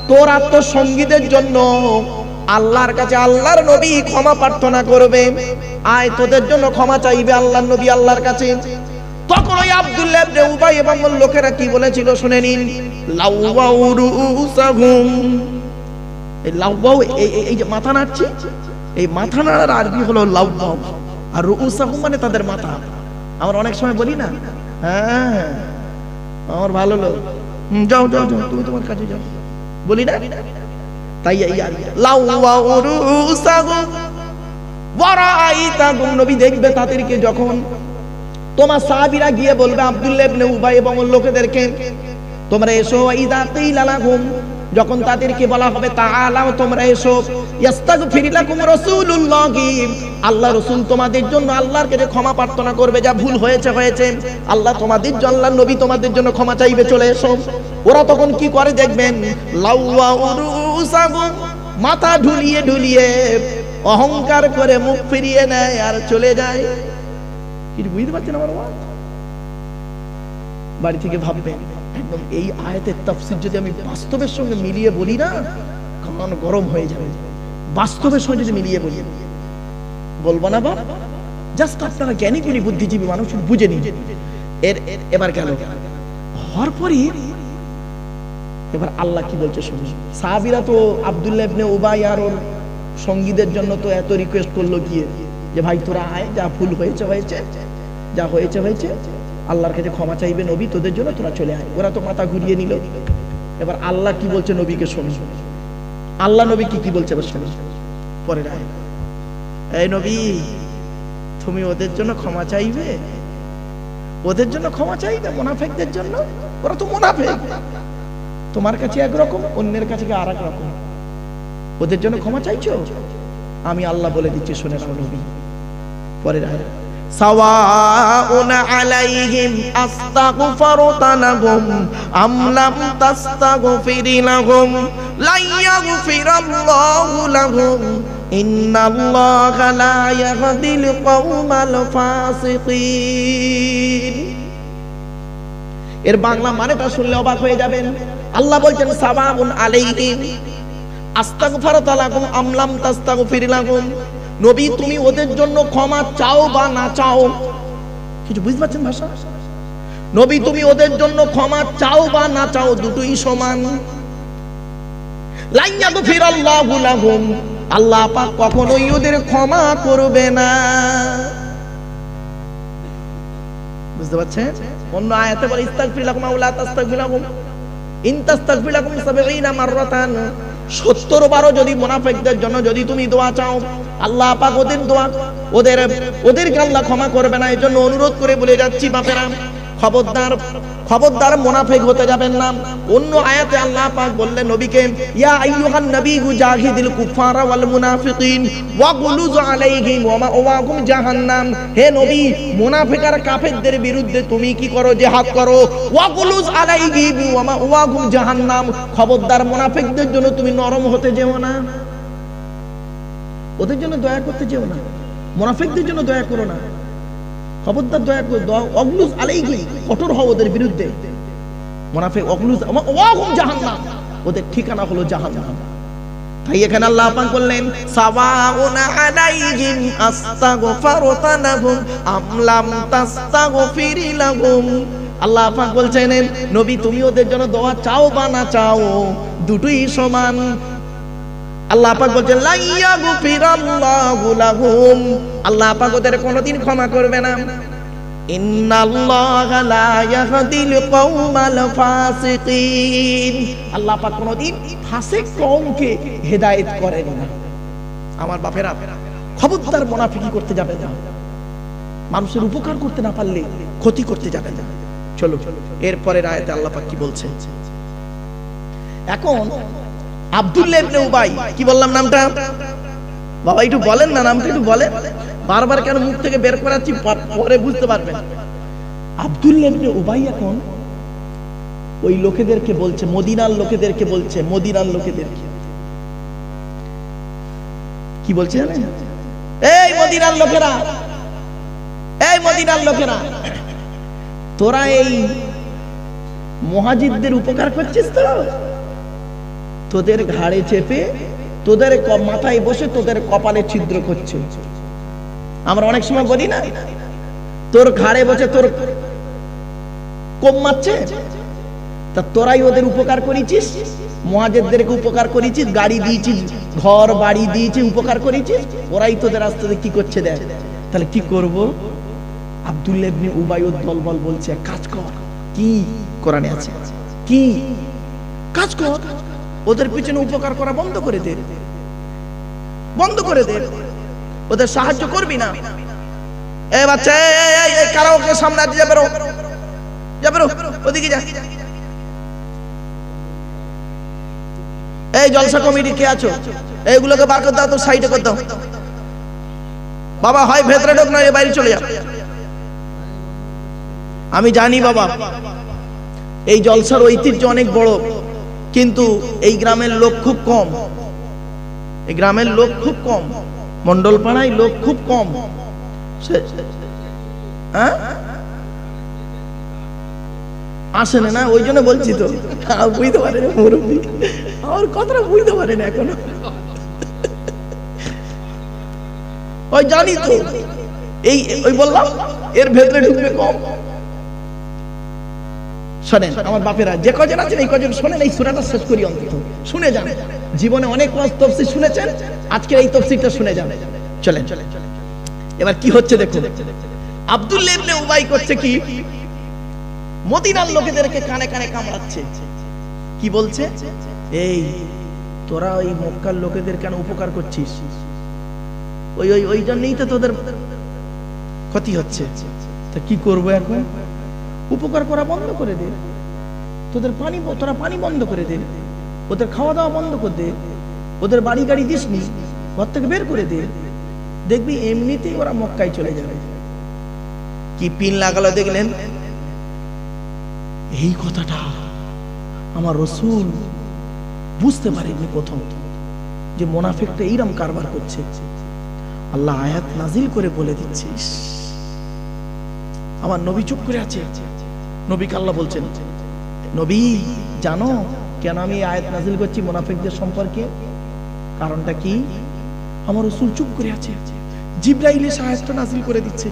তোর আত্মসঙ্গীদের জন্য আল্লাহর কাছে আল্লাহর নবী ক্ষমা প্রার্থনা করবে। আয়, তোদের জন্য ক্ষমা চাইবে আল্লাহর নবী আল্লাহর কাছে। তখন ওই আব্দুল্লাহ ইবনে উবাই এবং লোকেরা কি বলেছিল শুনে নিন, লাওয়াউ রুউসাহুম, এই লাওয়াউ, এই যে মাথা নাড়ছে, এই মাথা নাড়ার আরবি হলো লাওয়াউ, আর রুউসাহুম মানে তাদের মাথা। আমরা অনেক সময় বলি না, হ্যাঁ আমার ভালো লোক, যাও যাও যাও, তুমি তোমার কাছে যাও, বলি না? তাই লাওয়াউ রুউসাহুম ওয়ারাআইতাহুম, নবী দেখবে তাদেরকে যখন তোমার সাহাবীরা গিয়ে বলবে আব্দুল্লাহ ইবনে উবাই এবং লোকেদেরকে, তোমরা এসো। ইযা কিলা লাহুম, যখন তাদেরকে বলা হবে তাআলাও, তোমরা এসো। ইস্তাগফির লাকুম রাসূলুল্লাহি, আল্লাহ রাসূল তোমাদের জন্য আল্লাহর কাছে ক্ষমা প্রার্থনা করবে, যা ভুল হয়েছে। আল্লাহ তোমাদের জন্য, আল্লাহর নবী তোমাদের জন্য ক্ষমা চাইবে, চলে এসো। ওরা তখন কি করে দেখবেন, লাওয়াউ রুউসাহুম, মাথা ঢুলিয়ে অহংকার করে মুখ ফিরিয়ে নেয় আর চলে যায়। কি বুঝতে পারছেন আমার ওয়াজ? বাড়ি থেকে ভাববেন, একদম এই আয়াতের তাফসীর যদি আমি বাস্তবের সঙ্গে মিলিয়ে বলি না, কান গরম হয়ে যাবে। বাস্তবের সঙ্গে যদি মিলিয়ে বলি, বলবো না বাপ, জাস্ট আপনারা জ্ঞানী গুণী বুদ্ধিজীবী মানুষ বুঝে নিন। এবার গেল হওয়ার পরে এবার আল্লাহ কি বলছে শুনুন। সাহাবীরা তো আব্দুল্লাহ ইবনে উবাই আর ওর সঙ্গীদের জন্য তো এত রিকোয়েস্ট করলো গিয়ে, যে ভাই তোরা আয়, যা ভুল হয়েছে, যা হয়েছে, আল্লাহর কাছে ক্ষমা চাইবে নবী তোদের জন্য, তোরা চলে আয়। ওরা তো মাথা ঘুরিয়ে নিল। এবার আল্লাহ কি বলছে নবীকে শুনুন। আল্লাহ নবী কি বলছে এবার শুনুন। পরের আয়াত, এই নবী তুমি ওদের জন্য ক্ষমা চাইবে, ওদের জন্য ক্ষমা চাই না মুনাফিকদের জন্য? ওরা তো মুনাফিক, তোমার কাছে একরকম, অন্যের কাছে আর এক রকম। ওদের জন্য ক্ষমা চাইছো? আমি আল্লাহ বলে দিচ্ছি, শুনে নাও নবী পরের আয়াত, সাওয়াউন আলাইহিম আস্তাগফারতা লাহুম আম লাম তাস্তাগফির লাহুম লা ইয়াগফিরাল্লাহু লাহুম ইন্নাল্লাহা লা ইয়াহদিল কওমাল ফাসিকিন। এর বাংলা মানেটা শুনলে অবাক হয়ে যাবেন। আল্লাহ বলছেন সাওয়াউন আলাইহিম আস্তাগফারতা লাহুম আম লাম তাস্তাগফির লাহুম, নবী তুমি ওদের জন্য ক্ষমা চাও বা না চাও, কিছু বুঝতে পারছেন ভাষা? নবী তুমি ওদের জন্য ক্ষমা চাও বা না চাও, দুটোই সমান। লা ইয়াগফিরাল্লাহু লাহুম, আল্লাহ পাক কখনোই ওদের ক্ষমা করবে না। বুঝতে পারছেন? অন্য আয়াতে বলে ইস্তাগফির লাহুম আও লা তাস্তাগফির লাহুম ইন তাস্তাগফির লাহুম ৭০ মাররাতান, ৭০ বারও যদি মুনাফিকদের জন্য যদি তুমি দোয়া চাও, আল্লাহ পাক ওদের দোয়া ওদেরকে আল্লাহ ক্ষমা করবে না। এজন্য অনুরোধ করে বলে যাচ্ছি বাপেরা, খবরদার খবরদার মুনাফিক হতে যাবেন না। অন্য আয়াতে আল্লাহ পাক বললেন নবীকে, ইয়া আইয়ুহান নবিয়্যু জাহিদিল কুফারা ওয়াল মুনাফিকিন ওয়াগলুজ আলাইহিম ওয়া মাওয়াহুম জাহান্নাম, হে নবী মুনাফিক আর কাফেরদের বিরুদ্ধে তুমি কি করো? জিহাদ করো। ওয়াগলুজ আলাইহিম ওয়া মাওয়াহুম জাহান্নাম, খবরদার মুনাফিকদের জন্য তুমি নরম হতে যেও না, ওদের জন্য দয়া করতে যেও না, মুনাফিকদের জন্য দয়া করো না, খবরদার দয়া করো। ওয়াগলুজ আলাইহিম, কঠোর হও ওদের বিরুদ্ধে। মুনাফিক ওয়াগলুজ ওয়াহুম জাহান্নাম, ওদের ঠিকানা হলো জাহান্নাম। তাই এখানে আল্লাহ পাক বললেন সাওয়াউন আলাইহিম আস্তাগফারতা লাহুম আম লাম তাস্তাগফির লাহুম, আল্লাহ পাক বলছেন নবী তুমি ওদের জন্য দোয়া চাও বা না চাও, দুটোই সমান। আল্লাহ পাক বলছেন লা ইয়াগফিরাল্লাহু লাহুম, আল্লাহ পাক ওদের কোনোদিন ক্ষমা করবে না। ইন্নাল্লাহা লা ইয়াহদিল কওমাল ফাসিকিন, আল্লাহ পাক কোনোদিন ফাসিক কওমকে হেদায়েত করেন না। আমার বাপেরা, খবরদার মুনাফিকি করতে যাবে না, মানুষের উপকার করতে না পারলে ক্ষতি করতে যাবে না। চলো এরপরের আয়াতে আল্লাহ পাক কি বলছে। এখন আব্দুল্লাহ ইবনে উবাই, কি বললাম নামটা? বাবা একটু বলেন না, নামটা একটু বলেন, বারবার কেন মুখ থেকে বের করাচ্ছি, পরে বুঝতে পারবেন। আব্দুল্লাহ ইবনে উবাই এখন ওই লোকেদেরকে বলছে, মদিনার লোকেদেরকে বলছে, মদিনার লোকেদেরকে কি বলছে জানেন? এই মদিনার লোকেরা, এই মদিনার লোকেরা, তোরা এই মুহাজিরদের উপকার করছিস তো, তোদের ঘাড়ে চেপে তোদের মাথায় বসে তোদের কপালে ছিদ্র করছে। আমরা অনেক সময় বলি না, তোর ঘাড়ে বসে তোর কোপ মারছে, তা তোরাই ওদের উপকার করেছিস, মুহাজিরদেরকে উপকার করেছিস, গাড়ি দিয়েছিস, ঘর বাড়ি দিয়েছিস, উপকার করেছিস, ওরাই তোদের রাস্তাতে কি করছে দেখ। তাহলে কি করব? আব্দুল্লাহ ইবনে উবাই দলবল বলছে কাজ কর। কি কোরআনে আছে? কি কাজ কর? ওদের পিছনে উপকার করা বন্ধ করে দে, বন্ধ করে দে, ওদের সাহায্য করবি না। এই বাচ্চা, এই কারা ওকে সামনে দিয়ে যাবে, যাবে ওদিকে যা। এই জলসা কমিটি কে আছো, এইগুলোকে বার করে দাও, তো সাইডে করে দাও। বাবা হয় ভেতরে ঢোক, না বাইরে চলে যাও। আমি জানি বাবা এই জলসার ঐতিহ্য অনেক বড়, কিন্তু এই গ্রামের লোক খুব কম, এই গ্রামের লোক খুব কম, মন্ডলপাড়ায় লোক খুব কম। আসেন না, ওই জন্য বলছি তো, বুঝতে পারেন মুরব্বী, আমার কথাটা বুঝতে পারেন এখনো। ওই জানি তো, এই ওই বললাম এর ভেতরে ঢুকবে কম। শোনেন আমার বাপেরা, যে কজন আছেন এই কজন শোনেন, এই সূরাটা শেষ করি অন্তত, শুনে যান। জীবনে অনেক তাফসীর শুনেছেন, আজকের এই তাফসীরটা শুনে যান। চলেন এবার কি হচ্ছে দেখুন। আব্দুল্লাহ ইবনে উবাই করছে কি, মদিনার লোকেদেরকে কানে কানে কামড়াচ্ছে। কি বলছে? এই তোরা ওই মক্কার লোকেদের কেন উপকার করছিস? ওই ওই ওই জন্যই তো তোদের ক্ষতি হচ্ছে। তা কি করবো এখন? উপকার করা বন্ধ করে দে, তোরা পানি বন্ধ করে দে, ওদের খাওয়া দাওয়া বন্ধ করে দে, ওদের বাড়ি গাড়ি দিস নি, ঘর থেকে বের করে দে, দেখবি এমনিতেই ওরা মক্কায় চলে যাবে। কি পিন লাগালো দেখলেন? এই কথাটা আমার রাসূল বুঝতে পারেনি প্রথম, যে মুনাফিকটা এইরকম কারবার করছে। আল্লাহ আয়াত নাজিল করে বলে দিচ্ছে, আমার নবী চুপ করে আছে। নবীকে আল্লাহ বলছেন, নবী জানো কেন আমি আয়াত নাজিল করছি মুনাফিকদের সম্পর্কে? কারণটা কি? আমার রাসূল চুপ করে আছে। জিবরাইল এসে আয়াতটা নাজিল করে দিচ্ছে,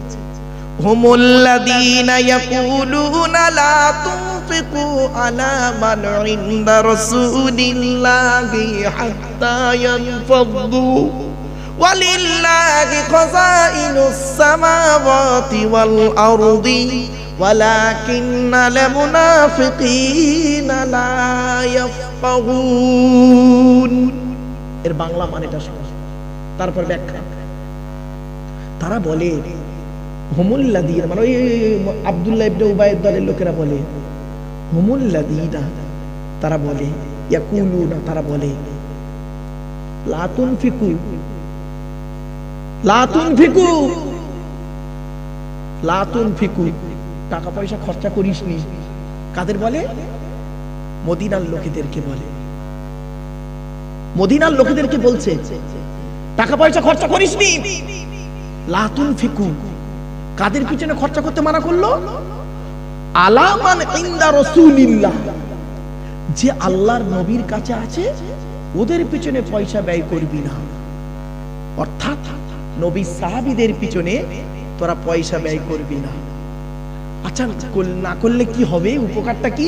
হুমুল্লাযীনা ইয়াকুলুনা লা তুনফিকু আলা মান ইনদা রাসূলিল্লাহি হাত্তা ইয়ানফাদু ওয়ালিল্লাহি খাযাইনুস সামাওয়াতি ওয়াল আরদি ওয়ালাকিন্নাল মুনাফিকিনা লা ইয়াফকাহুন। এর বাংলা মানেটা শোনো, তারপর ব্যাখ্যা। তারা বলে হুমুল্লাযীনা, মানে ওই আব্দুল্লাহ ইবনে উবাইয়ের দলের লোকেরা বলে হুমুল্লাযীনা, তারা বলে ইয়াকুলুনা, তারা বলে লা তুনফিকু, লা তুনফিকু, লা তুনফিকু, টাকা পয়সা খরচা করিস নি। কাদের বলে? মদিনার লোকেদেরকে বলে। মদিনার লোকেদেরকে বলছে টাকা পয়সা খরচা করিস নি। লা তুনফিকু, কাদের পিছনে খরচা করতে মানা করলো? আলা মান ইনদা রাসূলিল্লাহ, যে আল্লাহর নবীর কাছে আছে ওদের পিছনে পয়সা ব্যয় করবি না। অর্থাৎ নবী সাহাবীদের পিছনে তোরা পয়সা ব্যয় করবি না। আচ্ছা না করলে কি হবে? উপকারটা কি?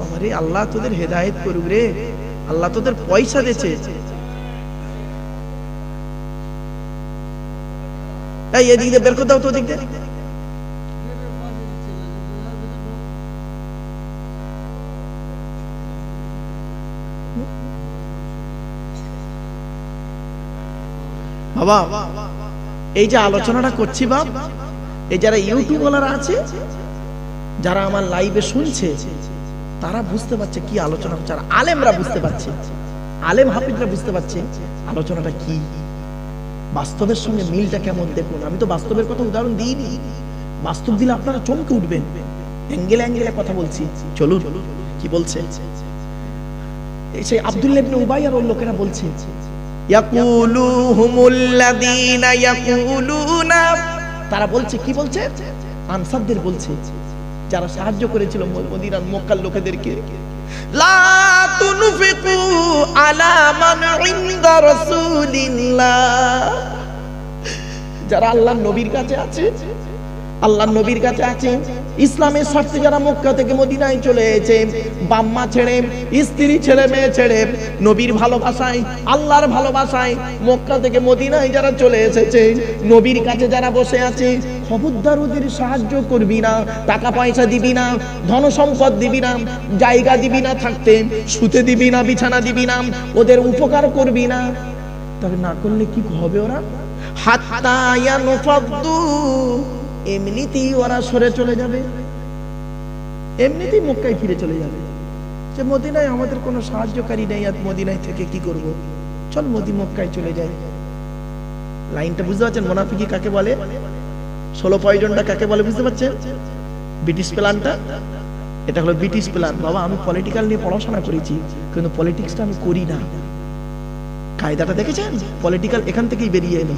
আমারে আল্লাহ তোদের হেদায়েত করুক রে, আল্লাহ তোদের পয়সা দিয়েছে। এই এদিকে বের করে দাও তো, ওদিকে বাবা। এই যে আলোচনাটা করছি বাপ, এই যারা ইউটিউব ওয়ালারা আছে, যারা আমার লাইভে শুনছে, তারা বুঝতে পারছে কি আলোচনা হচ্ছে। আর আলেমরা বুঝতে পারছে, আলেম হাফিজরা বুঝতে পারছে আলোচনাটা কি, বাস্তবের সঙ্গে মিলটা কেমন। দেখুন আমি তো বাস্তবের কথা উদাহরণ দিইনি, বাস্তব দিলে আপনারা চমকে উঠবেন। অ্যাঙ্গেলে অ্যাঙ্গেলে কথা বলছি, চলুন কি বলছে। সেই আব্দুল্লাহ ইবনে উবাই আর ওর লোকেরা বলছে ইয়াকুলুহুমুল্লাযীনা ইয়াকুলুনা, তারা বলছে কি বলছে? আনসারদের বলছে, যারা সাহায্য করেছিল মদিনার মক্কার লোকেদেরকে, লা তুনফিকু আলা মান ইনদা রাসূলিল্লাহ, যারা আল্লাহর নবীর কাছে আছে, আল্লাহর নবীর কাছে আছে, ইসলামের স্বার্থে যারা মক্কা থেকে মদিনায় চলে এসেছে, বাম্মা ছেড়ে, স্ত্রী ছেড়ে, মেয়ে ছেড়ে, নবীর ভালোবাসায়, আল্লাহর ভালোবাসায় মক্কা থেকে মদিনায় যারা চলে এসেছে, নবীর কাছে যারা বসে আছে, খবরদার ওদের সাহায্য করবি না, টাকা পয়সা দিবি না, ধন সম্পদ দিবি না, জায়গা দিবি না থাকতে, শুতে দিবি না, বিছানা দিবি না, ওদের উপকার করবি না। তবে না করলে কি হবে? ওরা হাত্তা ইয়ানফাদু, এমনিতেই ওরা সরে চলে যাবে, এমনিতেই মক্কায় ফিরে চলে যাবে। যে মদিনায় আমাদের কোনো সাহায্যকারী নেই, আর মদিনায় থেকে কি করব, চল মক্কায় চলে যাই। লাইনটা বুঝতে পারছেন? মুনাফিকি কাকে বলে? 16 পয়জনটা কাকে বলে বুঝতে পারছেন? ব্রিটিশ প্ল্যানটা, এটা হলো ব্রিটিশ প্ল্যান। বাবা আমি পলিটিক্যাল নিয়ে পড়াশোনা করেছি, কিন্তু পলিটিক্সটা আমি করি না। কায়দাটা দেখেছেন? পলিটিক্যাল এখান থেকেই বেরিয়ে এলো।